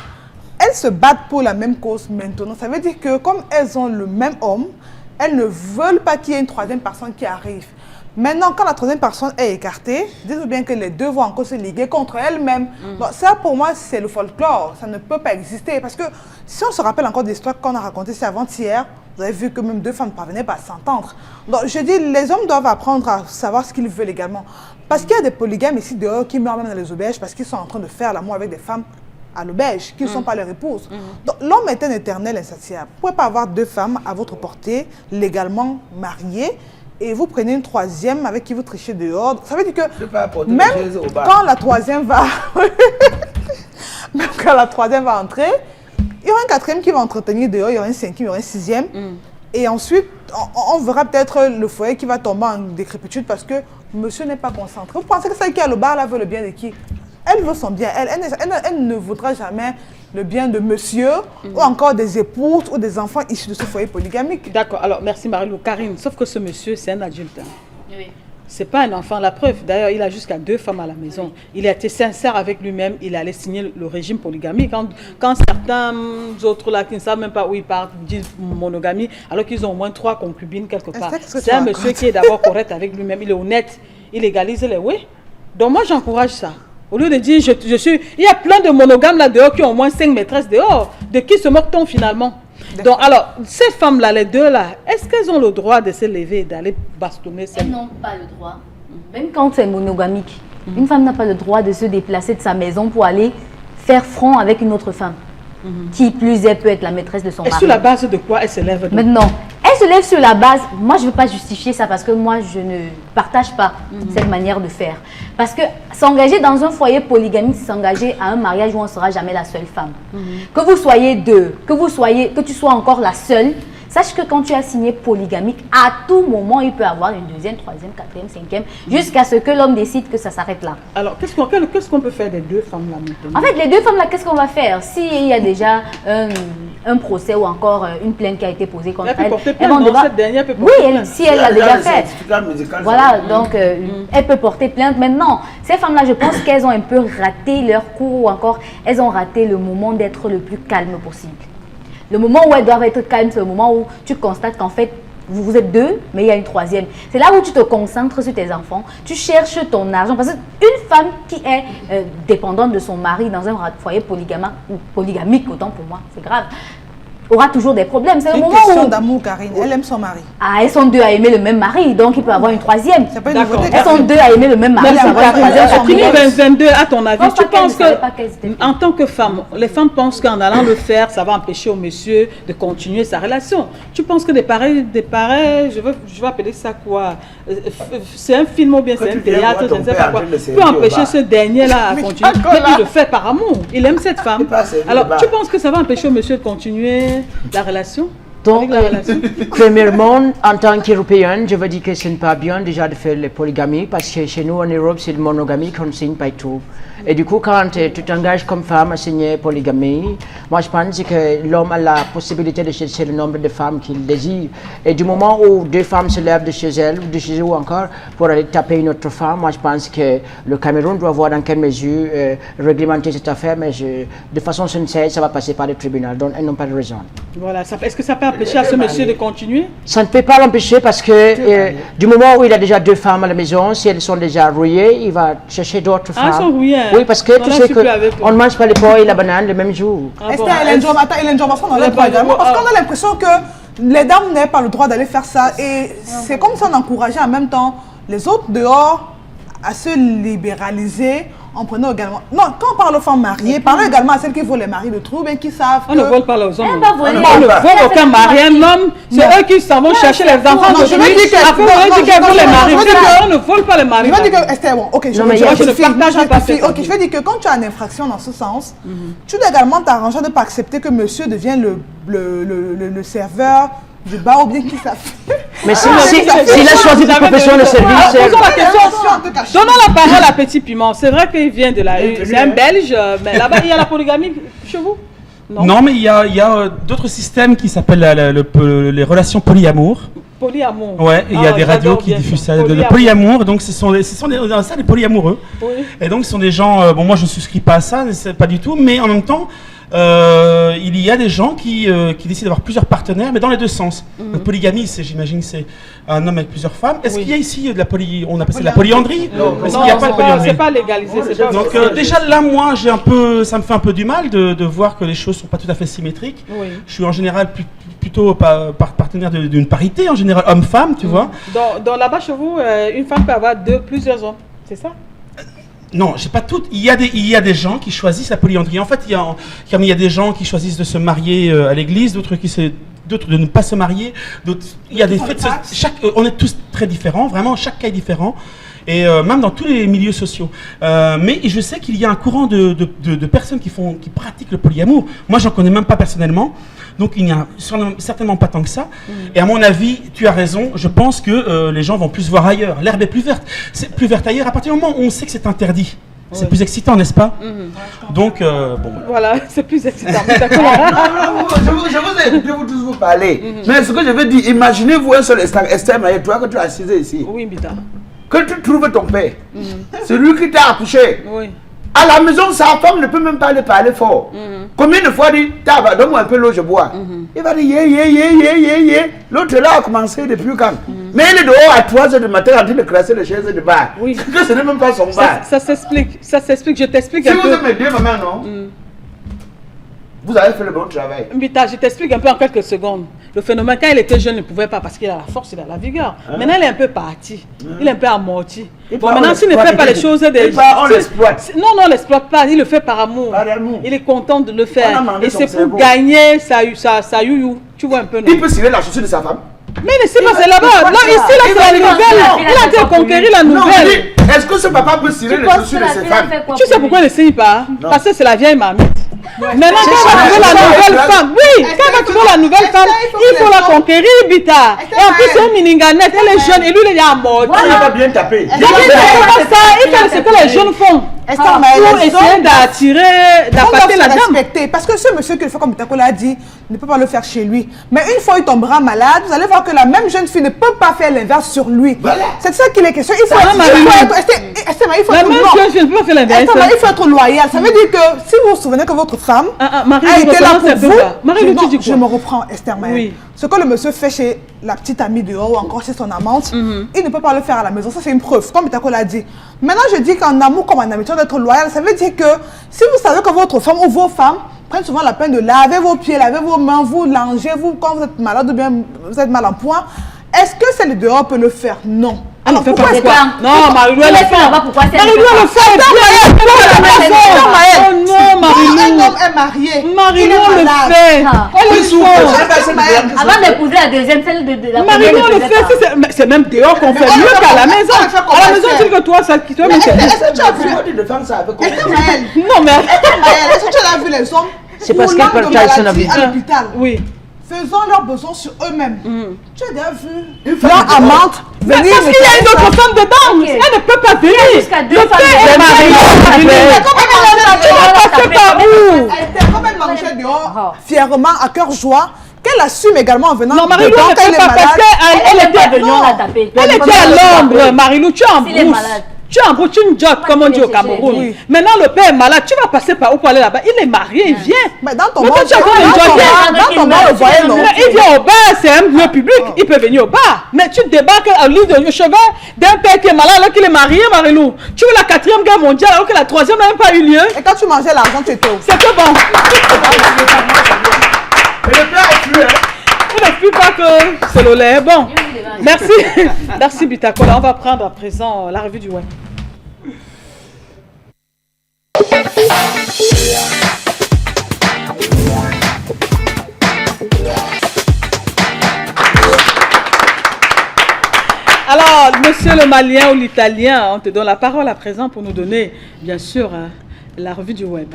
D: Elles se battent pour la même cause maintenant. Ça veut dire que comme elles ont le même homme, elles ne veulent pas qu'il y ait une troisième personne qui arrive. Maintenant, quand la troisième personne est écartée, dites-vous bien que les deux vont encore se liguer contre elles-mêmes. Donc ça, pour moi, c'est le folklore. Ça ne peut pas exister. Parce que si on se rappelle encore des histoires qu'on a racontées avant-hier, vous avez vu que même 2 femmes ne parvenaient pas à s'entendre. Donc je dis, les hommes doivent apprendre à savoir ce qu'ils veulent également. Parce qu'il y a des polygames ici dehors qui meurent même dans les auberges parce qu'ils sont en train de faire l'amour avec des femmes à l'auberge, qui ne sont pas leurs épouses. Donc l'homme est un éternel insatiable. Vous ne pouvez pas avoir 2 femmes à votre portée, légalement mariées, et vous prenez une 3e avec qui vous trichez dehors. Ça veut dire que même quand la 3e va... même quand la 3e va entrer, il y aura un 4e qui va entretenir dehors, il y aura un 5e, il y aura un 6e. Et ensuite, on verra peut-être le foyer qui va tomber en décrépitude parce que monsieur n'est pas concentré. Vous pensez que celle qui est à le bar là veut le bien de qui? Elle veut son bien. Elle ne voudra jamais le bien de monsieur ou encore des épouses ou des enfants issus de ce foyer polygamique.
A: D'accord. Alors, merci Marie-Lou. Karine, sauf que ce monsieur, c'est un adulte. Hein. Oui. C'est pas un enfant. La preuve, d'ailleurs, il a jusqu'à 2 femmes à la maison. Il a été sincère avec lui-même. Il allait signer le régime polygamique. Quand certains autres là qui ne savent même pas où ils partent disent monogamie, alors qu'ils ont au moins 3 concubines quelque part. C'est un monsieur qui est d'abord correct avec lui-même. Il est honnête. Il égalise les oui. Donc moi, j'encourage ça. Au lieu de dire, je suis... Il y a plein de monogames là dehors qui ont au moins 5 maîtresses dehors. De qui se moque-t-on finalement? Donc, alors, ces femmes-là, les deux là, est-ce qu'elles ont le droit de se lever et d'aller bastonner
E: Elles n'ont pas le droit. Même quand c'est monogamique, une femme n'a pas le droit de se déplacer de sa maison pour aller faire front avec une autre femme. Qui plus est peut être la maîtresse de son mari.
A: Et sur la base de quoi elle se lève?
E: Maintenant, elle se lève sur la base, moi je ne veux pas justifier ça parce que moi je ne partage pas cette manière de faire. Parce que s'engager dans un foyer polygamique, c'est s'engager à un mariage où on ne sera jamais la seule femme. Que vous soyez deux, que tu sois encore la seule, sache que quand tu as signé polygamique, à tout moment, il peut y avoir une deuxième, troisième, quatrième, cinquième, jusqu'à ce que l'homme décide que ça s'arrête là.
A: Alors, qu'est-ce qu'on peut faire des deux femmes là maintenant?
E: En fait, les deux femmes là, qu'est-ce qu'on va faire? S'il y a déjà un procès ou encore une plainte qui a été posée contre elle,
A: elle vont devoir... Cette dernière peut porter plainte.
E: Si elle l'a déjà fait. Voilà, donc elle peut porter plainte. Maintenant, ces femmes-là, je pense qu'elles ont un peu raté leur cours ou encore elles ont raté le moment d'être le plus calme possible. Le moment où elles doivent être calmes, c'est le moment où tu constates qu'en fait, vous êtes deux, mais il y a une troisième. C'est là où tu te concentres sur tes enfants, tu cherches ton argent. Parce qu'une femme qui est dépendante de son mari dans un foyer polygamique, autant pour moi, c'est grave, aura toujours des problèmes. C'est le moment où...
D: question d'amour, Karine. Elle aime son mari.
E: Ah, elles sont deux à aimer le même mari, donc il peut avoir une troisième.
A: D'accord.
E: Elles sont deux à aimer le même mari.
A: En 2022, à ton avis, tu penses que, en tant que femme, les femmes pensent qu'en allant le faire, ça va empêcher au monsieur de continuer sa relation. Tu penses que des pareils, je vais appeler ça quoi? C'est un film ou bien c'est un théâtre, je ne sais pas quoi. Peut empêcher ce dernier-là à continuer. Mais il le fait par amour. Il aime cette femme. Alors, tu penses que ça va empêcher au monsieur de continuer la relation?
B: Donc, premièrement, en tant qu'Européenne, je veux dire que ce n'est pas bien déjà de faire les polygamies parce que chez nous en Europe, c'est le monogamie qu'on signe pas tout. Et du coup, quand tu t'engages comme femme à signer polygamie, moi je pense que l'homme a la possibilité de chercher le nombre de femmes qu'il désire. Et du moment où deux femmes se lèvent de chez elles ou de chez eux encore pour aller taper une autre femme, moi je pense que le Cameroun doit voir dans quelle mesure réglementer cette affaire, mais de façon sincère, ça va passer par le tribunal. Donc, elles n'ont pas de raison.
A: Voilà, est-ce que ça peut empêcher à ce monsieur de continuer?
B: Ça ne peut pas l'empêcher parce que du moment où il a déjà deux femmes à la maison, si elles sont déjà rouillées, il va chercher d'autres femmes.
A: Elles sont rouillées.
B: Oui, parce que tu sais qu'on ne mange pas les pois et la banane le même jour.
D: Est-ce qu'il y a une information dans les droits également? Parce qu'on a l'impression que les dames n'ont pas le droit d'aller faire ça. Et c'est comme ça on encourageait en même temps les autres dehors à se libéraliser. En prenant également... Non, quand on parle aux femmes mariées, parlons également à celles qui volent les maris de trous, mais qui savent
A: On ne vole pas les hommes.
E: On
A: ne vole aucun mari. Un homme, c'est eux qui s'en vont chercher les enfants de
D: je veux dire
A: qu'elles volent les maris. On ne vole pas les maris.
D: Je veux dire que... Esther, bon, ok, je veux dire que quand tu as une infraction dans ce sens, tu dois également t'arranger de ne pas accepter que monsieur devienne le serveur du bar ou bien qui s'affiche.
B: Mais s'il a choisi de profession de service...
A: Donnons la parole à Petit Piment. C'est vrai qu'il vient de la... C'est un Belge, mais là-bas, il y a la polygamie chez vous?
H: Non, mais il y a d'autres systèmes qui s'appellent les relations polyamour.
A: Polyamour.
H: Ouais, il y a des radios qui diffusent ça, le polyamour. Donc, ce sont des polyamoureux. Oui. Et donc, ce sont des gens... bon, moi, je ne souscris pas à ça, pas du tout, mais en même temps... il y a des gens qui décident d'avoir plusieurs partenaires, mais dans les deux sens. La polygamie, j'imagine, c'est un homme avec plusieurs femmes. Est-ce qu'il y a ici de la on appelle ça de la polyandrie?
A: Non, c'est pas légalisé.
H: Donc déjà là, moi, ça me fait un peu du mal de voir que les choses sont pas tout à fait symétriques. Oui. Je suis en général plutôt partenaire d'une parité, en général homme-femme, tu vois.
A: Donc là-bas chez vous, une femme peut avoir plusieurs hommes, c'est ça?
H: Non, j'ai pas toutes. Il y a des gens qui choisissent la polyandrie. En fait, il y a des gens qui choisissent de se marier à l'église, d'autres de ne pas se marier. Il y a des faits. On est tous très différents. Vraiment, chaque cas est différent. Et même dans tous les milieux sociaux. Mais je sais qu'il y a un courant de personnes qui pratiquent le polyamour. Moi, j'en connais même pas personnellement. Donc, il n'y a certainement pas tant que ça. Et à mon avis, tu as raison, je pense que les gens vont plus voir ailleurs. L'herbe est plus verte. C'est plus verte ailleurs. À partir du moment où on sait que c'est interdit, c'est plus excitant, n'est-ce pas? Donc, bon.
A: Voilà, c'est plus excitant.
C: Je vous ai écouté, vous tous vous parler. Mais ce que je veux dire, imaginez-vous un seul Esther Maïe, toi que tu as assisé ici.
A: Oui, Bita.
C: Que tu trouves ton père, c'est lui qui t'a accouché.
A: Oui.
C: À la maison, sa femme ne peut même pas lui parler fort. Combien de fois dit, donne-moi un peu l'eau, je bois. Il va dire, yé. L'autre là a commencé depuis quand? Mais il est dehors à 3 h du matin en train de crasser les chaises de bar.
A: Oui.
C: Que ce n'est même pas son bar.
A: Ça s'explique, je t'explique
C: Si
A: un
C: vous
A: peu.
C: aimez bien, maman, non? Vous avez fait le bon travail.
A: Mbita, je t'explique un peu en quelques secondes. Le phénomène, quand il était jeune, il ne pouvait pas parce qu'il a la force, il a la vigueur. Maintenant, il est un peu parti. Il est un peu amorti. Bon, maintenant, s'il ne fait pas les choses...
C: On l'exploite.
A: Non, on ne l'exploite pas. Il le fait par amour.
C: Par amour.
A: Il est content de le faire.
C: On a mangé
A: Et
C: son
A: c'est pour
C: cerveau.
A: gagner sa youyou. Tu vois un peu, non?
C: Il peut cirer la chaussure de sa femme.
A: Mais ne sais pas, c'est là-bas. Non, ici, là, c'est la nouvelle. Il a été conquérir la
C: Non,
A: nouvelle.
C: je dis, est-ce que ce papa peut cirer les chaussures de ses femmes?
A: Tu sais pourquoi il ne signe pas?
C: Non.
A: Parce que c'est la vieille mamie. Maintenant, quand on va trouver la nouvelle femme, oui, quand on va trouver la nouvelle femme, il faut la conquérir, Bita. Et en plus, c'est un mininganette, elle est jeune et lui, il est mort.
C: Il va bien taper.
A: Il fait ce que les jeunes font.
D: Esther Maëlle,
A: Pour essayer d'attirer,
D: on doit
A: d'appâter
D: se
A: la dame.
D: respecter. Parce que ce monsieur qui le fait comme Bitako l'a dit, ne peut pas le faire chez lui. Mais une fois il tombera malade, vous allez voir que la même jeune fille ne peut pas faire l'inverse sur lui.
C: Voilà.
D: C'est de ça qu'il est question. Il faut
A: Ça va, Marie-Lou.
D: Esther Maëlle, il faut
A: La
D: être
A: même
D: non.
A: chose, je ne peux pas faire l'inverse.
D: Esther Maëlle, il faut être loyal. Ça veut dire que si vous vous souvenez que votre femme
A: Marie,
D: a été là pour vous,
A: Marie,
D: non,
A: tu dis
D: je
A: quoi?
D: me reprends, Esther Maëlle.
A: Oui.
D: Ce que le monsieur fait chez la petite amie dehors ou encore chez son amante, il ne peut pas le faire à la maison. Ça, c'est une preuve, comme Bitako l'a dit. Maintenant, je dis qu'en amour comme en amitié, d'être loyal, ça veut dire que si vous savez que votre femme ou vos femmes prennent souvent la peine de laver vos pieds, laver vos mains, vous langez, vous, quand vous êtes malade ou bien vous êtes mal en point, est-ce que celle dehors peut le faire? Non.
A: Alors,
D: pourquoi
A: pas
D: est-ce
A: quoi?
D: que-
A: Non, Marie-Lou, elle le fait. Marie-Lou, elle le fait bien. Oh non,
D: Quand un
A: Marie-Lou.
D: homme est marié, il
A: Marie-Lou,
D: est
A: elle le
D: malade.
A: fait. Elle le fait.
E: Avant d'épouser la deuxième, celle de la
A: Marie-Lou,
E: première,
A: elle le fait. C'est même dehors qu'on fait mieux qu'à la maison. À la maison, tu dis que toi, ça qui toi, mais c'est
D: Est-ce que tu as vu
C: Pourquoi tu de faire ça avec
D: Esther Maëlle,
A: Non, mais.
D: est-ce que tu as vu les hommes
B: C'est parce
D: roulant
B: qu'elle
D: de
B: partage son
D: maladie
B: avis.
D: à l'hôpital,
A: Oui.
D: faisant leurs besoins sur eux-mêmes? Tu as déjà vu
C: femme
D: leur
C: dehors.
D: amante
A: Parce
D: venir
A: qu'il y a une autre femme dedans.
E: Ok.
A: Elle ne peut pas venir.
E: jusqu'à deux
A: Le
E: femmes
A: père est
E: dedans.
A: marié. Tu vas passer par où?
D: comme elle marchait dehors fièrement, à cœur joie, qu'elle assume également en venant
A: Non, Marie-Lou,
D: dedans
A: elle
D: quand
A: ne
D: elle
A: peut
D: est
A: pas parce
D: malade.
A: qu'elle était
E: venue, on l'a tapée.
A: Elle était à l'ombre, Marie-Lou. Tu es en
E: S'il est
A: brousse.
E: malade.
A: Tu es en brousse, tu es une jotte, comme on dit au Cameroun.
E: Oui.
A: Maintenant, le père est malade. Tu vas passer par où pour aller là-bas? Il est marié, il vient.
D: Mais dans ton
A: Mais
D: monde,
A: toi, tu as encore une joie.
D: dans ton monde, le voyez, non?
A: Il vient au bar, c'est un lieu public, il peut venir au bar. Mais tu débarques au lit de chevet d'un père qui est malade alors qu'il est marié, Marie-Lou. Tu veux la 4e guerre mondiale alors que la 3e n'a même pas eu lieu.
D: Et quand tu mangeais l'argent, tu étais où?
A: C'était bon.
C: Et le père est fui, hein.
A: Il ne fuit pas que c'est le lait. Bon, merci. Merci Bitakola. On va prendre à présent la revue du web. Alors, monsieur le Malien ou l'Italien, on te donne la parole à présent pour nous donner, bien sûr, la revue du web.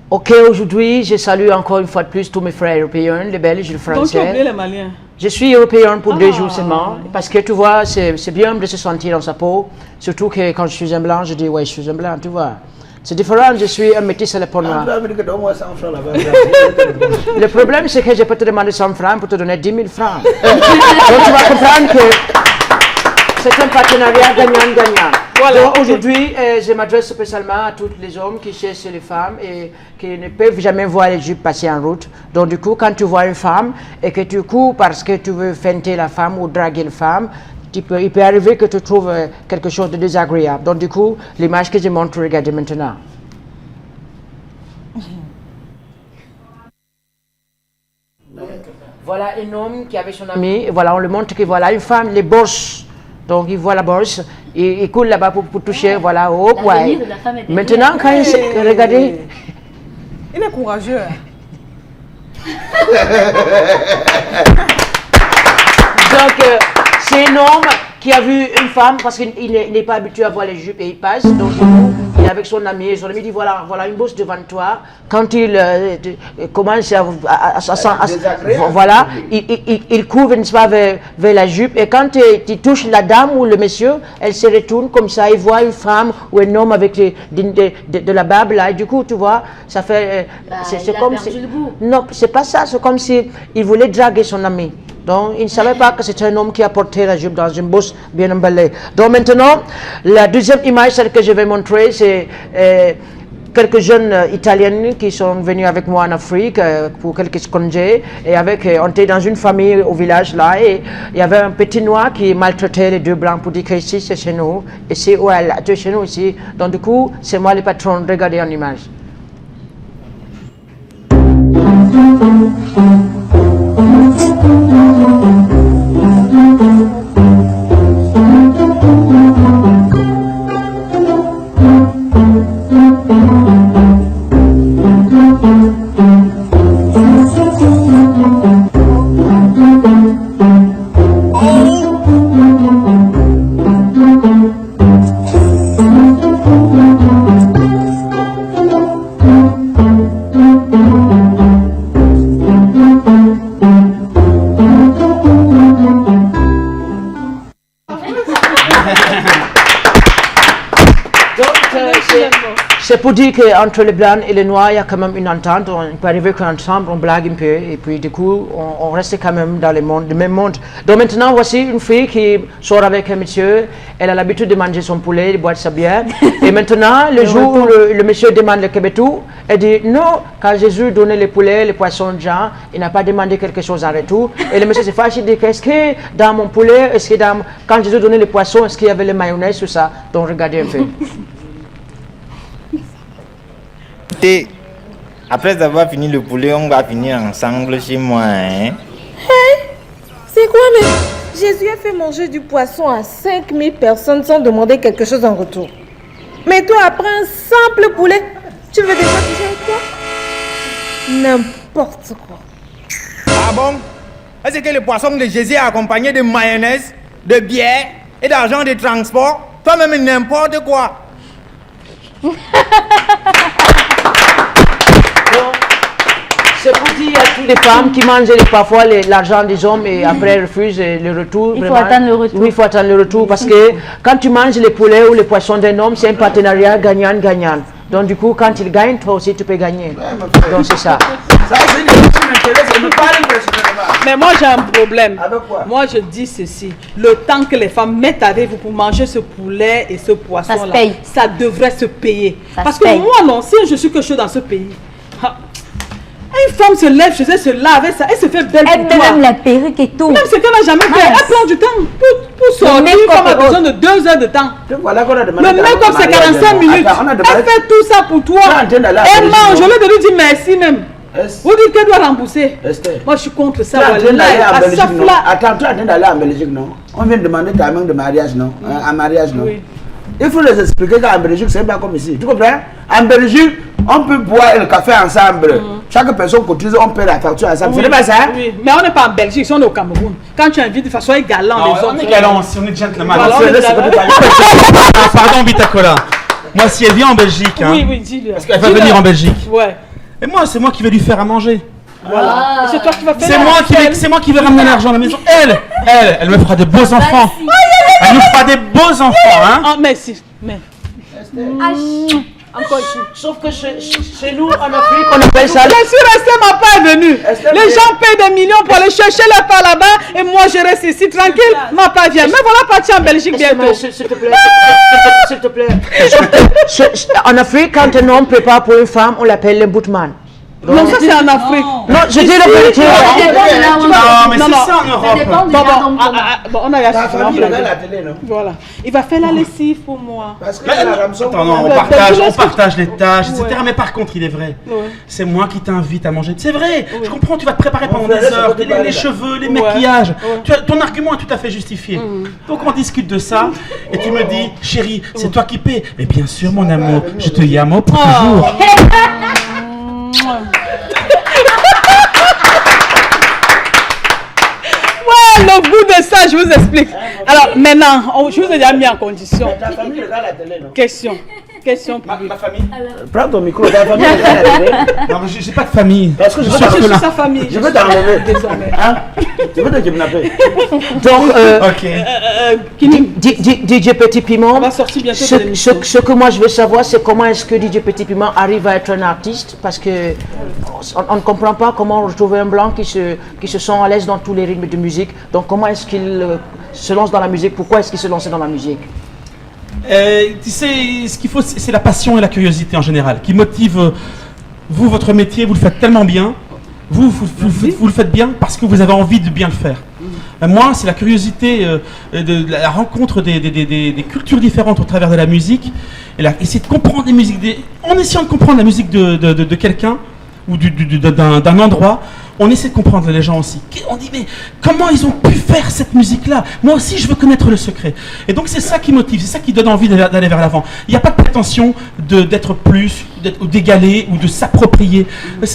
B: Ok, aujourd'hui, je salue encore une fois de plus tous mes frères européens, les Belges, les
A: Donc, tu as oublié
B: Français.
A: les Maliens.
B: Je suis européen pour 2 jours seulement, parce que tu vois, c'est bien de se sentir dans sa peau, surtout que quand je suis un blanc, je dis ouais, je suis un blanc, tu vois. C'est différent, je suis un métis à la peau
C: Tu
B: noire.
C: vas me dire que donne-moi 100 francs là-bas.
B: Le problème, c'est que je peux te demander 100 francs pour te donner 10 000 francs. Donc tu vas comprendre que c'est un partenariat gagnant-gagnant.
A: Voilà,
B: Donc
A: ok.
B: aujourd'hui, je m'adresse spécialement à tous les hommes qui cherchent les femmes et qui ne peuvent jamais voir les jupes passer en route. Donc du coup, quand tu vois une femme et que tu cours parce que tu veux feinter la femme ou draguer la femme, il peut arriver que tu trouves quelque chose de désagréable. Donc du coup, l'image que je montre, regardez maintenant. Voilà un homme qui avait son ami, et voilà, on lui montre que voilà une femme, les borses. Donc il voit la borse, il coule là-bas pour toucher, voilà, oh, ouais.
E: L'avenir de la femme est
B: Maintenant, quand il regardez,
D: Il est courageux.
B: donc c'est un homme qui a vu une femme parce qu'il n'est pas habitué à voir les jupes et il passe. Donc du coup, il est avec son ami dit voilà une bosse devant toi. Quand il commence voilà, il court n'est-ce pas, vers la jupe et quand il touche la dame ou le monsieur, elle se retourne comme ça, il voit une femme ou un homme avec de la barbe là et du coup tu vois, ça fait
E: il a perdu le goût.
B: Non, c'est pas ça, c'est comme si il voulait draguer son ami. Donc, il ne savait pas que c'était un homme qui a porté la jupe dans une bourse bien emballée. Donc, maintenant, la deuxième image, celle que je vais montrer, c'est quelques jeunes Italiennes qui sont venus avec moi en Afrique pour quelques congés. Et on était dans une famille au village là. Et il y avait un petit noir qui maltraitait les deux blancs pour dire que ici c'est chez nous. Ici, ouais, tu es chez nous ici. Donc du coup, c'est moi le patron. Regardez en image. C'est pour dire qu'entre les blancs et les noirs, il y a quand même une entente. On peut arriver qu'ensemble, on blague un peu. Et puis, du coup, on reste quand même dans le même monde. Donc, maintenant, voici une fille qui sort avec un monsieur. Elle a l'habitude de manger son poulet, de boire sa bière. Et maintenant, le jour où le monsieur demande le kebetou, elle dit non, quand Jésus donnait les poulets, les poissons de Jean, il n'a pas demandé quelque chose en retour. Et le monsieur s'est fâché, il dit qu'est-ce que dans mon poulet, quand Jésus donnait les poissons, est-ce qu'il y avait le mayonnaise, tout ça? Donc, regardez un peu.
I: Après avoir fini le poulet, on va finir ensemble chez moi. Hein?
J: C'est quoi, mais Jésus a fait manger du poisson à 5000 personnes sans demander quelque chose en retour. Mais toi, après un simple poulet, tu veux déjà coucher avec toi? N'importe quoi.
I: Ah bon? Est-ce que le poisson de Jésus est accompagné de mayonnaise, de bière et d'argent de transport? Toi-même, n'importe quoi.
B: C'est pour dire à toutes les femmes qui mangent parfois l'argent des hommes et après refusent le retour.
E: Il faut attendre le retour.
B: Oui, il faut attendre le retour parce que quand tu manges les poulets ou les poissons d'un homme, c'est un partenariat gagnant-gagnant. Donc du coup, quand il gagne, toi aussi tu peux gagner. Donc c'est ça.
C: Ça, c'est une question qui m'intéresse, elle me parle personnellement.
A: Mais moi j'ai un problème.
C: Avec quoi?
A: Moi je dis ceci. Le temps que les femmes mettent avec vous pour manger ce poulet et ce poisson-là,
E: Ça se paye.
A: ça devrait se payer.
E: Ça
A: Parce
E: se
A: que
E: paye.
A: moi non, si je suis que je suis dans ce pays, une femme se lève chez elle, se lave, elle se fait belle
E: Elle
A: pour
E: met
A: toi.
E: même la perruque et tout.
A: Même ce qu'elle n'a jamais fait, elle prend du temps pour sortir.
E: make-up
A: Comme elle a
E: et
A: besoin de 2 heures de temps.
C: Donc voilà qu'on a demandé.
A: Le make-up c'est 45 minutes.
C: Attends, on a
A: Elle
C: demandé.
A: fait tout ça pour toi.
C: Tu es en train d'aller à
A: Elle
C: Belgique,
A: mange,
C: non?
A: au lieu de lui dire merci même.
C: Est-ce-
A: Vous dites qu'elle doit rembourser.
C: Esther.
A: Moi je suis contre ça.
C: Tu es en train
A: Voilà.
C: d'aller en
A: À
C: Belgique,
A: chaque
C: non?
A: fois-
C: Attends, tu es en train d'aller en Belgique, non? On vient de demander ta main de mariage, non? Un mariage, non?
A: Oui.
C: Il faut les expliquer qu'en Belgique, c'est pas comme ici. Tu comprends? En Belgique, on peut boire le café ensemble. Chaque personne cotise, on paie la facture ensemble.
A: Oui,
C: Ce n'est pas ça?
A: oui. Mais on n'est pas en Belgique, si on est au Cameroun. Quand tu invites, de façon galant les autres.
H: On est galant aussi, on est gentleman.
A: Voilà, on est galant.
H: Ah, pardon, Vitacola. Moi, si elle vient en Belgique, hein,
A: Oui, oui, dis-le.
H: elle va venir en Belgique.
A: Ouais.
H: Et moi, c'est moi qui vais lui faire à manger.
A: Voilà. Et c'est toi qui vas faire
H: C'est
A: la
H: moi qui vais ramener l'argent à la maison. Elle me fera de beaux enfants. Elle nous fera des beaux enfants, hein.
A: Ah, merci. Mais. Encore ici.
B: Sauf que chez nous, en Afrique, on appelle ça...
A: Je suis restée, ma part est venue. Les gens payent des millions pour aller chercher leur part là-bas et moi je reste ici tranquille. Ma part vient. Mais voilà partir en Belgique bientôt.
B: S'il te plaît, s'il te plaît. En Afrique, quand un homme prépare pour une femme, on l'appelle le bootman.
A: Non, ça c'est en Afrique.
B: Non, je dis la vérité.
H: Non, mais
A: Non,
H: c'est
A: non.
H: ça en Europe.
A: Bon, on a
C: Ta
A: la
C: famille regarde la télé, non?
A: Voilà. Il va faire la lessive pour moi.
C: Parce que
H: Mais
C: la Ramson.
H: Attends, non, on partage les tâches, etc. Mais par contre, il est vrai. C'est moi qui t'invite à manger. C'est vrai, je comprends, tu vas te préparer pendant des heures, les cheveux, les maquillages. Ton argument est tout à fait justifié. Donc on discute de ça et tu me dis, chérie, c'est toi qui paies. Mais bien sûr, mon amour, je te amo pour toujours.
A: Ouais, le goût de ça, je vous explique. Alors maintenant, je vous ai déjà mis en condition.
C: Ta famille regarde la télé, non?
A: Question pour lui.
H: Ma famille?
C: Prends ton micro, ta famille regarde la télé.
H: Non, mais j'ai pas de famille.
C: Parce que je
A: Je
C: suis
A: suis
H: là.
A: sa famille.
C: Je veux t'enlever.
A: Désormais.
C: Hein? Je veux te kidnapper.
B: Donc,
H: Ok.
A: Kinim,
B: DJ Petit Piment,
A: on va sortir bientôt de l'émission.
B: ce que moi je veux savoir, c'est comment est-ce que DJ Petit Piment arrive à être un artiste, parce que on ne comprend pas comment retrouver un blanc qui se sent à l'aise dans tous les rythmes de musique. Donc comment est-ce qu'il se lance dans la musique? Pourquoi est-ce qu'il se lance dans la musique?
H: Tu sais, ce qu'il faut, c'est la passion et la curiosité en général qui motive vous, votre métier. Vous le faites tellement bien. Vous le faites bien parce que vous avez envie de bien le faire. Moi, c'est la curiosité de la rencontre des cultures différentes au travers de la musique. Et essayer de comprendre les musiques, en essayant de comprendre la musique de quelqu'un ou d'un endroit, on essaie de comprendre les gens aussi. On dit, mais comment ils ont pu faire cette musique-là? Moi aussi, je veux connaître le secret. Et donc, c'est ça qui motive, c'est ça qui donne envie d'aller vers l'avant. Il n'y a pas de prétention d'être plus, ou d'égaler, ou de s'approprier.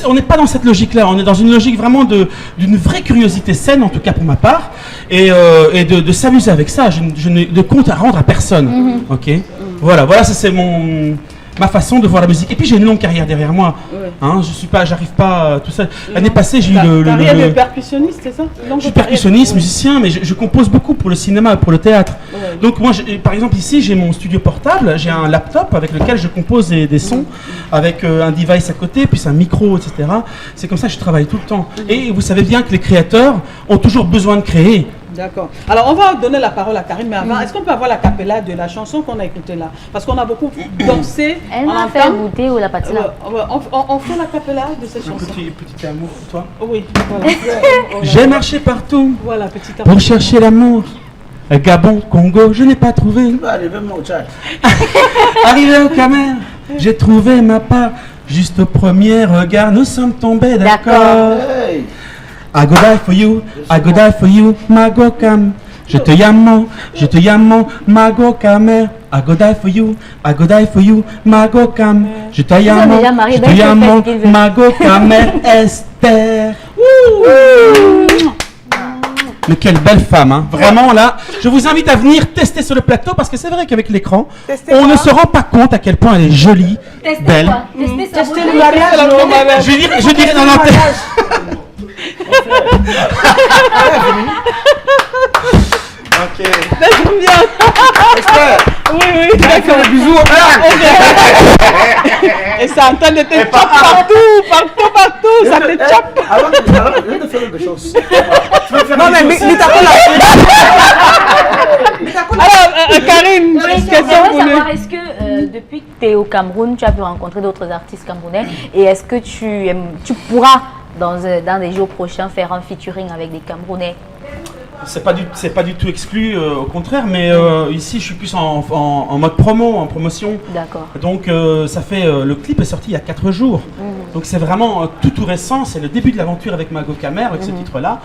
H: On n'est pas dans cette logique-là. On est dans une logique vraiment d'une vraie curiosité saine, en tout cas pour ma part, et de s'amuser avec ça. Je n'ai de compte à rendre à personne. Ok. Voilà, ça c'est ma façon de voir la musique. Et puis j'ai une longue carrière derrière moi. Hein, j'arrive pas tout seul. L'année passée, j'ai eu
A: carrière de percussionniste, c'est ça?
H: Je suis percussionniste, musicien, mais je compose beaucoup pour le cinéma, pour le théâtre. Donc moi, par exemple ici, j'ai mon studio portable, j'ai un laptop avec lequel je compose des sons, avec un device à côté, puis un micro, etc. C'est comme ça que je travaille tout le temps. Et vous savez bien que les créateurs ont toujours besoin de créer.
A: D'accord. Alors, on va donner la parole à Karine, mais avant, est-ce qu'on peut avoir la cappella de la chanson qu'on a écoutée là? Parce qu'on a beaucoup dansé.
E: Elle m'a fait goûter ou la patina?
A: On fait la cappella de cette chanson.
H: Petit amour pour toi?
A: Oui, voilà.
H: J'ai marché partout
A: voilà, petit amour.
H: pour chercher l'amour. Gabon, Congo, je n'ai pas trouvé. Arrivé au Camer, j'ai trouvé ma part. Juste au premier regard, nous sommes tombés d'accord.
C: Hey.
H: I go die for you, Mago Cam. Je te yamo, Mago Camer. I go die for you, Mago Cam. Je te yamo, Mago Camer Esther. Mais quelle belle femme, hein. Vraiment là, je vous invite à venir tester sur le plateau parce que c'est vrai qu'avec l'écran, on ne se rend pas compte à quel point elle est jolie, belle.
A: Tester le mariage.
H: Je dirais dans l'antenne.
C: Ok.
A: Oui, d'accord.
C: Bisous.
A: Et ça entend de te chop partout. Ça te chope.
C: Avant de faire quelque chose.
D: Non, mais
A: Alors, Karine, question pour
E: savoir, est-ce que depuis que tu es au Cameroun, tu as pu rencontrer d'autres artistes camerounais et est-ce que tu pourras dans des jours prochains faire un featuring avec des Camerounais?
H: C'est pas du tout exclu, au contraire, mais ici je suis plus en mode promo, en promotion.
E: D'accord.
H: Donc ça fait le clip est sorti il y a 4 jours. Donc c'est vraiment tout récent, c'est le début de l'aventure avec Mago Camer, avec ce titre-là.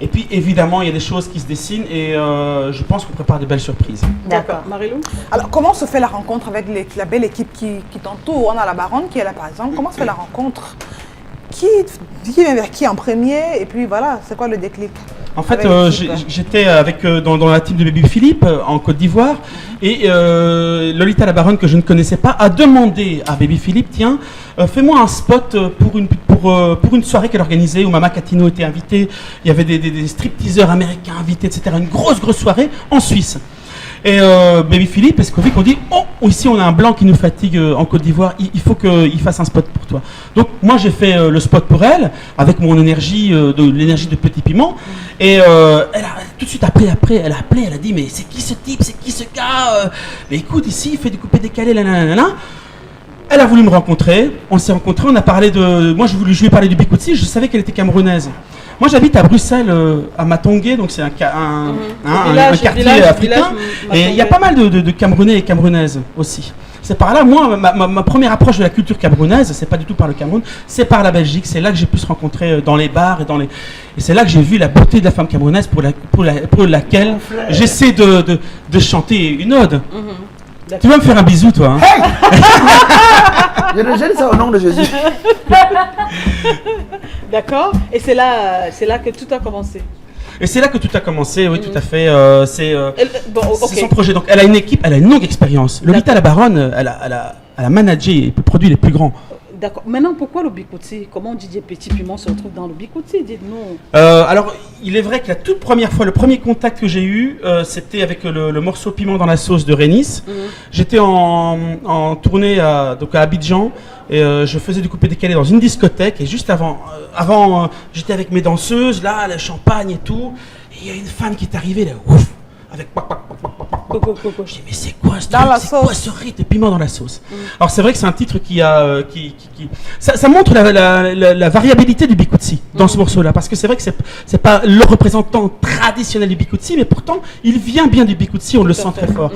H: Et puis évidemment il y a des choses qui se dessinent et je pense qu'on prépare de belles surprises.
A: D'accord. Marilou?
D: Alors, comment se fait la rencontre avec la belle équipe qui t'entoure? On a la Baronne qui est là par exemple. Comment se fait la rencontre? Qui vient vers qui en premier? Et puis voilà, c'est quoi le déclic?
H: En fait, j'étais dans la team de Baby Philippe en Côte d'Ivoire et Lolita la Baronne, que je ne connaissais pas, a demandé à Baby Philippe, tiens, fais-moi un spot pour une soirée qu'elle organisait où Mama Catino était invitée, il y avait des stripteaseurs américains invités, etc. Une grosse soirée en Suisse. Et Baby Philippe et Scovic ont dit, oh, ici on a un blanc qui nous fatigue en Côte d'Ivoire, il faut qu'il fasse un spot pour toi. Donc moi j'ai fait le spot pour elle, avec mon énergie, l'énergie de Petit Piment. Et elle a, tout de suite après, elle a appelé, elle a dit, mais c'est qui ce type, c'est qui ce gars mais écoute, ici il fait du coupé-décalé, nanana. Elle a voulu me rencontrer, on s'est rencontrés, on a parlé de... Moi je lui ai parlé du Bikutsi, je savais qu'elle était camerounaise. Moi j'habite à Bruxelles, à Matongué, donc c'est un quartier africain. Et il y a pas mal de Camerounais et Camerounaises aussi. C'est par là, moi, ma première approche de la culture camerounaise, c'est pas du tout par le Cameroun, c'est par la Belgique. C'est là que j'ai pu se rencontrer dans les bars et c'est là que j'ai vu la beauté de la femme camerounaise pour laquelle j'essaie de chanter une ode. Tu vas me faire un bisou, toi, hein?
C: Hey. Je dis ça au nom de Jésus.
A: D'accord. Et c'est là que tout a commencé.
H: Et c'est là que tout a commencé, oui, tout à fait. C'est
A: okay.
H: son projet. Donc, elle a une équipe, elle a une longue expérience. Lolita la Baronne, elle a managé et produit les plus grands.
A: D'accord. Maintenant, pourquoi le Bikutsi? Comment DJ Petit Piment se retrouve dans le Bikutsi? Dites-nous.
H: Alors, il est vrai que la toute première fois, le premier contact que j'ai eu, c'était avec le morceau Piment dans la sauce de Rénis. J'étais en tournée à Abidjan et je faisais du coupé-décalé dans une discothèque. Et juste avant j'étais avec mes danseuses, là, le champagne et tout. Et il y a une femme qui est arrivée, là, ouf, avec Je dis mais c'est quoi ce truc, c'est quoi ce rythme, piment dans la sauce. Alors c'est vrai que c'est un titre qui a, ça montre la variabilité du Bikutsi dans ce morceau-là, parce que c'est vrai que c'est pas le représentant traditionnel du Bikutsi, mais pourtant il vient bien du Bikutsi, on le sent très fort.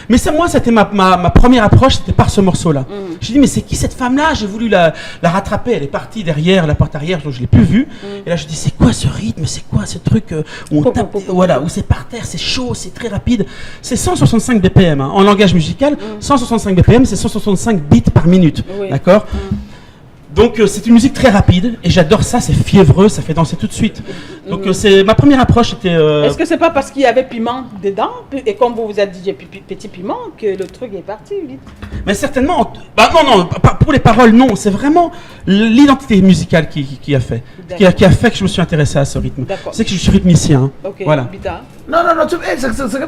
H: Mais moi c'était ma première approche, c'était par ce morceau-là. J'ai dit mais c'est qui cette femme-là? J'ai voulu la rattraper, elle est partie derrière la porte arrière, donc je l'ai plus vue. Et là je dis c'est quoi ce rythme, c'est quoi ce truc où on tape, voilà, où c'est par terre, c'est chaud, c'est très rapide. C'est 165 BPM hein, en langage musical. 165 BPM, c'est 165 bits par minute, d'accord. Donc c'est une musique très rapide et j'adore ça, c'est fiévreux, ça fait danser tout de suite. Donc c'est ma première approche était.
A: Est-ce que c'est pas parce qu'il y avait piment dedans et comme vous vous êtes dit petit piment que le truc est parti vite?
H: Mais certainement, non, pour les paroles non, c'est vraiment l'identité musicale qui a fait, qui a fait que je me suis intéressé à ce rythme. C'est que je suis rythmicien. Hein.
A: Okay.
H: Voilà.
C: Non, ce qui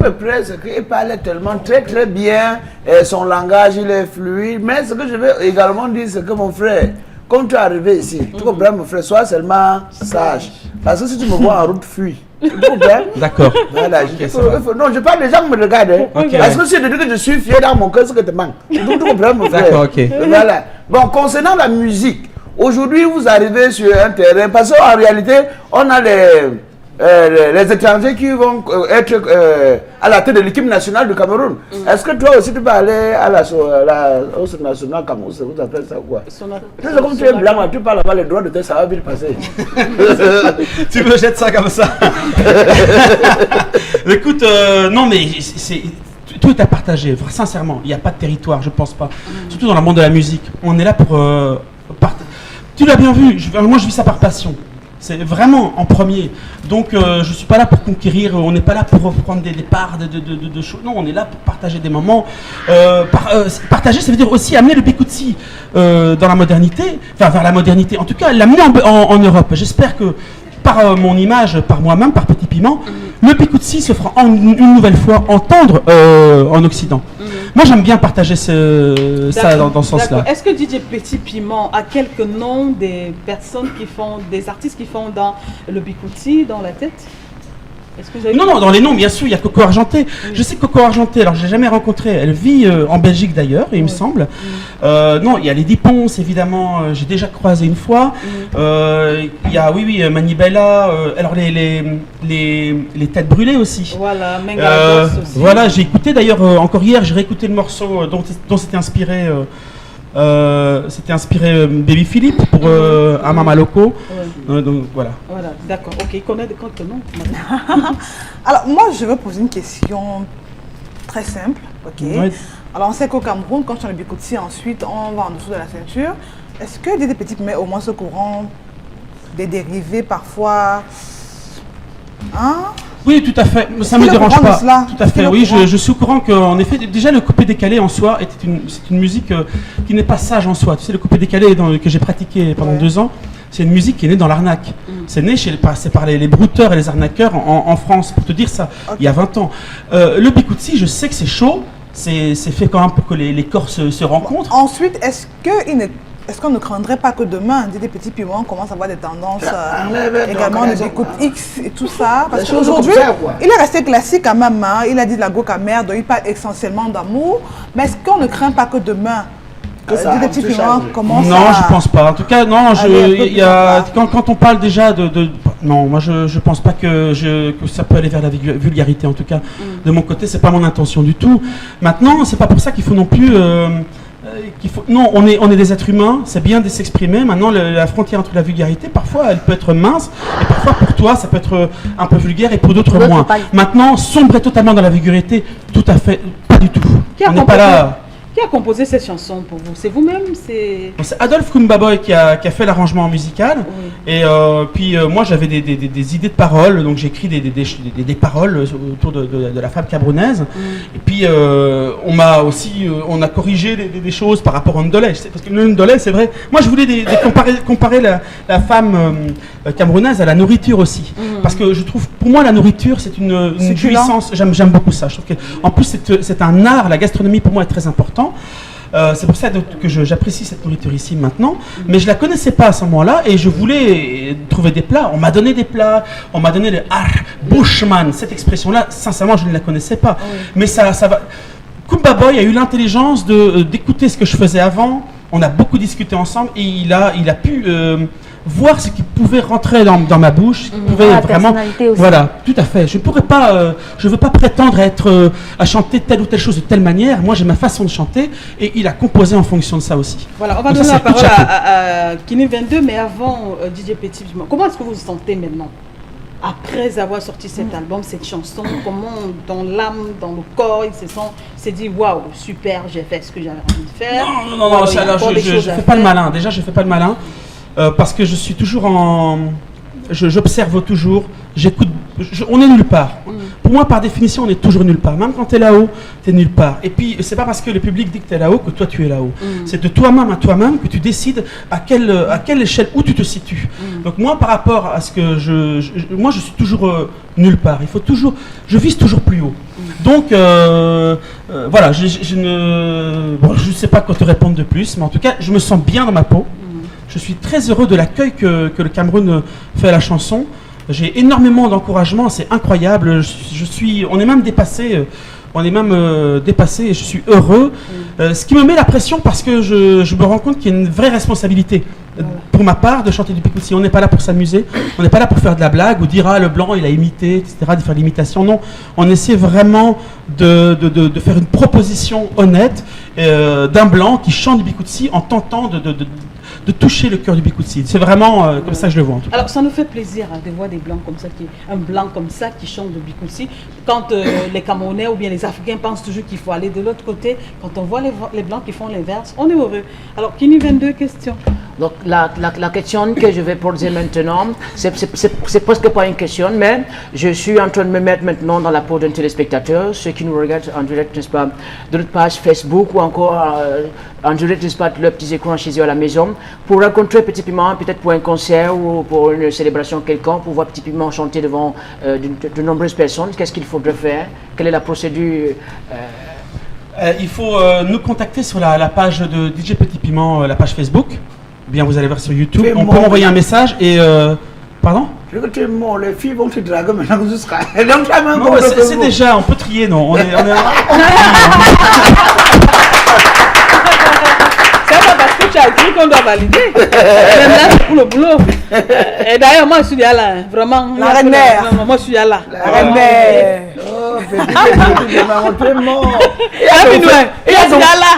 C: me plaît, c'est qu'il parlait tellement très bien, et son langage il est fluide, mais ce que je veux également dire, c'est que mon frère, quand tu es arrivé ici, tu comprends mon frère, sois seulement sage, parce que si tu me vois en route, fuis. Tu comprends?
H: D'accord.
C: Voilà, non, je parle, les gens me regardent, hein, parce que si je dis que je suis fier dans mon cœur, c'est que tu manques. Tu comprends mon frère?
H: D'accord, ok.
C: Voilà. Bon, concernant la musique, aujourd'hui vous arrivez sur un terrain, parce qu'en réalité, on a les étrangers qui vont être à la tête de l'équipe nationale du Cameroun. Est-ce que toi aussi tu peux aller à la hausse nationale Cameroun, vous appelez ça quoi? C'est comme tu es blanc, tu parles là-bas, les droits de tête, ça va vite passer.
H: Tu me jettes ça comme ça. Écoute, non mais tout est à partager, sincèrement, il n'y a pas de territoire, je pense pas. Surtout dans le monde de la musique, on est là pour partager. Tu l'as bien vu, moi je vis ça par passion. C'est vraiment en premier. Donc je ne suis pas là pour conquérir, on n'est pas là pour prendre des parts de choses. Non, on est là pour partager des moments. Partager, ça veut dire aussi amener le Bikutsi dans la modernité, enfin vers la modernité. En tout cas, l'amener en Europe. J'espère que par mon image, par moi-même, par Petit Piment, le Bikutsi se fera une nouvelle fois entendre en Occident. Moi, j'aime bien partager ça dans ce sens-là.
A: Est-ce que DJ Petit Piment a quelques noms des personnes des artistes qui font dans le Bikutsi dans la tête?
H: Non, dans les noms, bien sûr, il y a Coco Argenté. Je sais Coco Argenté, alors je ne l'ai jamais rencontrée. Elle vit en Belgique d'ailleurs, il me semble. Non, il y a Lady Ponce, évidemment, j'ai déjà croisé une fois. Il y a, Manibella, alors les têtes brûlées aussi.
A: Voilà, Menga aussi.
H: Voilà, j'ai écouté d'ailleurs, encore hier, j'ai réécouté le morceau dont c'était inspiré. Baby Philippe pour Amama Loco. Donc voilà.
A: Voilà, d'accord. Ok, il connaît quelques noms.
D: Alors moi je veux poser une question très simple. Ok.
H: Ouais.
D: Alors on sait qu'au Cameroun, quand on est Bikutsi, ensuite on va en dessous de la ceinture. Est-ce que des petites mais au moins ce courant des dérivés parfois, hein?
H: Oui, tout à fait. Ça ne me dérange pas. Tout à fait. Oui, je suis au courant qu'en effet, déjà le coupé-décalé en soi, c'est une musique qui n'est pas sage en soi. Tu sais, le coupé-décalé que j'ai pratiqué pendant 2 ans, c'est une musique qui est née dans l'arnaque. C'est né par les brouteurs et les arnaqueurs en France, pour te dire ça, il y a 20 ans. Le Bikutsi, je sais que c'est chaud, c'est fait quand même pour que les corps se rencontrent.
D: Ensuite, est-ce qu'on ne craindrait pas que demain, des petits piments commencent à avoir des tendances également de Bikut X et tout ça? Parce qu'aujourd'hui, il est resté classique quand même. Hein. Il a dit de la goka mère, donc il parle essentiellement d'amour. Mais est-ce qu'on ne craint pas que demain, des petits piments commencent
H: Non, je pense pas. En tout cas, non. Quand on parle déjà non, moi je pense pas que ça peut aller vers la vulgarité. En tout cas, de mon côté, c'est pas mon intention du tout. Maintenant, c'est pas pour ça qu'il faut non plus. Non, on est des êtres humains, c'est bien de s'exprimer. Maintenant, la frontière entre la vulgarité, parfois, elle peut être mince, et parfois, pour toi, ça peut être un peu vulgaire, et pour d'autres, moins. Maintenant, sombrer totalement dans la vulgarité, tout à fait, pas du tout. On n'est pas là.
A: Qui a composé cette chanson pour vous? C'est vous-même? C'est
H: Adolphe Kumbaboy qui a fait l'arrangement musical. Et puis moi j'avais des idées de paroles, donc j'ai écrit des paroles autour de la femme camerounaise. Et puis on a corrigé des choses par rapport au Ndolé. Parce que le Ndolé, c'est vrai, moi je voulais comparer la femme camerounaise à la nourriture aussi. Parce que je trouve, pour moi la nourriture c'est une jouissance, j'aime beaucoup ça. Je trouve que, en plus c'est un art, la gastronomie pour moi est très important. C'est pour ça que j'apprécie cette nourriture ici maintenant. Mais je la connaissais pas à ce moment-là et je voulais trouver des plats. On m'a donné des plats, on m'a donné le Bushman. Cette expression-là, sincèrement, je ne la connaissais pas. Mais ça va. Kumba Boy a eu l'intelligence d'écouter ce que je faisais avant. On a beaucoup discuté ensemble et il a pu voir ce qui pouvait rentrer dans ma bouche, ce qui pouvait vraiment. Voilà, tout à fait. Je veux pas prétendre à chanter telle ou telle chose de telle manière. Moi, j'ai ma façon de chanter et il a composé en fonction de ça aussi.
A: Voilà, on va donner la parole à Kini 22, mais avant DJ Petit, comment est-ce que vous vous sentez maintenant? Après avoir sorti cet album, cette chanson, comment dans l'âme, dans le corps, il s'est dit waouh, super, j'ai fait ce que j'avais envie de faire.
H: Non, je fais pas le malin. Déjà, je fais pas le malin parce que je suis toujours j'observe toujours, j'écoute. On est nulle part. Pour moi, par définition, on est toujours nulle part. Même quand tu es là-haut, tu es nulle part. Et puis, c'est pas parce que le public dit que tu es là-haut que toi, tu es là-haut. C'est de toi-même à toi-même que tu décides à quelle échelle, où tu te situes. Donc moi, par rapport à ce que moi, je suis toujours nulle part. Il faut toujours, je vise toujours plus haut. Donc, voilà, je ne sais pas quoi te répondre de plus, mais en tout cas, je me sens bien dans ma peau. Je suis très heureux de l'accueil que le Cameroun fait à la chanson. J'ai énormément d'encouragement, c'est incroyable. On est même dépassé. Et je suis heureux. Ce qui me met la pression parce que je me rends compte qu'il y a une vraie responsabilité pour ma part de chanter du Bikoussi. On n'est pas là pour s'amuser, on n'est pas là pour faire de la blague ou dire le blanc il a imité, etc., de faire l'imitation. Non, on essaie vraiment de faire une proposition honnête d'un blanc qui chante du Bikoussi en tentant de toucher le cœur du Bikoussi. C'est vraiment comme ça que je le vois en tout cas.
A: Alors ça nous fait plaisir de voir des blancs comme ça, un blanc comme ça qui chante le Bikoussi. Quand les Camerounais ou bien les Africains pensent toujours qu'il faut aller de l'autre côté, quand on voit les blancs qui font l'inverse, on est heureux. Alors Kini 22 questions.
B: Donc la question que je vais poser maintenant, c'est presque pas une question, mais je suis en train de me mettre maintenant dans la peau d'un téléspectateur, ceux qui nous regardent en direct, n'est-ce pas, de notre page Facebook ou encore en direct, n'est-ce pas, de leurs petits écrans chez eux à la maison, pour rencontrer Petit Piment, peut-être pour un concert ou pour une célébration quelconque, pour voir Petit Piment chanter devant de nombreuses personnes. Qu'est-ce qu'il faudrait faire? Quelle est la procédure?
H: Il faut nous contacter sur la page de DJ Petit Piment, la page Facebook. Bien, vous allez voir sur YouTube. On peut m'envoyer un message et pardon?
C: Les filles vont te draguer maintenant jusqu'à.
H: Non, c'est déjà, on peut trier, non?
A: C'est pas parce que tu as dit qu'on doit valider. Même là, c'est pour le boulot. Et d'ailleurs, moi, je suis là, vraiment.
D: La reine-mère.
A: Moi, je suis là.
D: La reine-mère.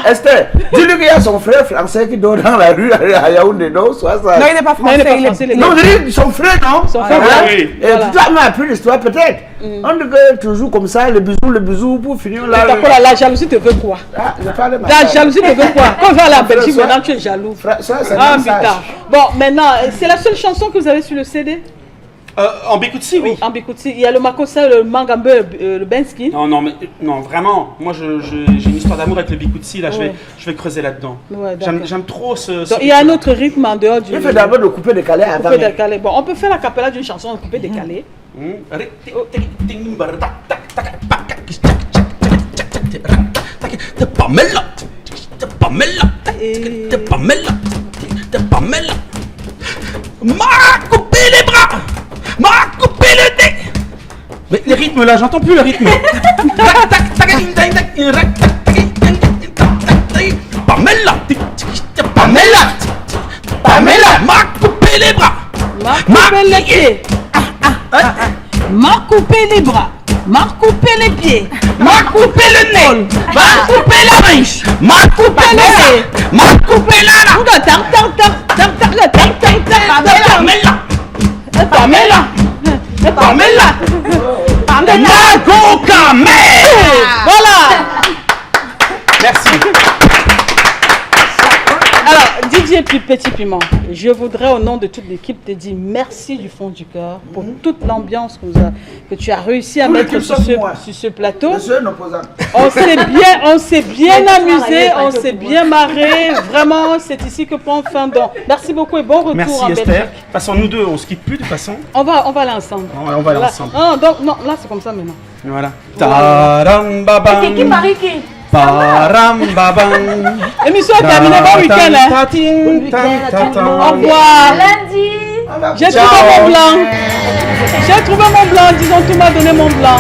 C: Esther, dis-lui qu'il y a son frère français qui dort dans la rue à Yaoundé, non? Soit ça.
D: Non, il n'est pas français.
C: Non, je dis son frère, non?
A: Son frère,
C: oui. Et tu m'as appris l'histoire, peut-être. On dit que toujours comme ça, le bisou pour finir là.
A: La jalousie te veut quoi? La jalousie te veut quoi? Quand on va à la Belgique, maintenant tu es jaloux. Ah, putain. Bon, maintenant, c'est la seule chanson que vous avez sur le CD?
H: En Bikoussi, oui.
A: En Bikoussi, il y a le Makossa, le Mangambe, le Benskin.
H: Non, vraiment. Moi, j'ai une histoire d'amour avec le Bikoussi. Là, je vais creuser là-dedans. Ouais, j'aime trop ce.
A: Donc, il y a un autre rythme en dehors du.
C: Il fait d'abord le coupé décalé avant.
A: Coupé décalé. Bon, on peut faire la capella d'une chanson en coupé décalé.
H: Pamela. M'a coupé les bras, m'a coupé le nez. Mais les rythmes là, j'entends plus le rythme. Pamela, m'a coupé les bras,
A: m'a coupé les pieds, m'a coupé les bras, m'a coupé les pieds,
H: m'a coupé le nez, m'a coupé la riche, m'a coupé le nez, m'a coupé la. Pamela, Coca Mère.
A: Voilà.
H: Merci.
A: Alors, DJ Petit Piment, je voudrais au nom de toute l'équipe te dire merci du fond du cœur pour toute l'ambiance que tu as réussi à mettre sur ce plateau. On s'est bien amusé, on s'est bien marré. Vraiment, c'est ici que prend fin. Donc, merci beaucoup et bon retour
H: merci
A: en Belgique.
H: Esther. De toute façon, nous deux, on se quitte plus de toute façon.
A: On va aller ensemble.
H: On va aller ensemble.
A: Non, donc, non, là c'est comme ça maintenant.
H: Voilà.
E: C'est qui Mariki?
A: Émission est terminée, bon week-end. Au revoir.
E: Lundi.
A: J'ai trouvé mon blanc. J'ai trouvé mon blanc. Disons, tout m'a donné mon blanc.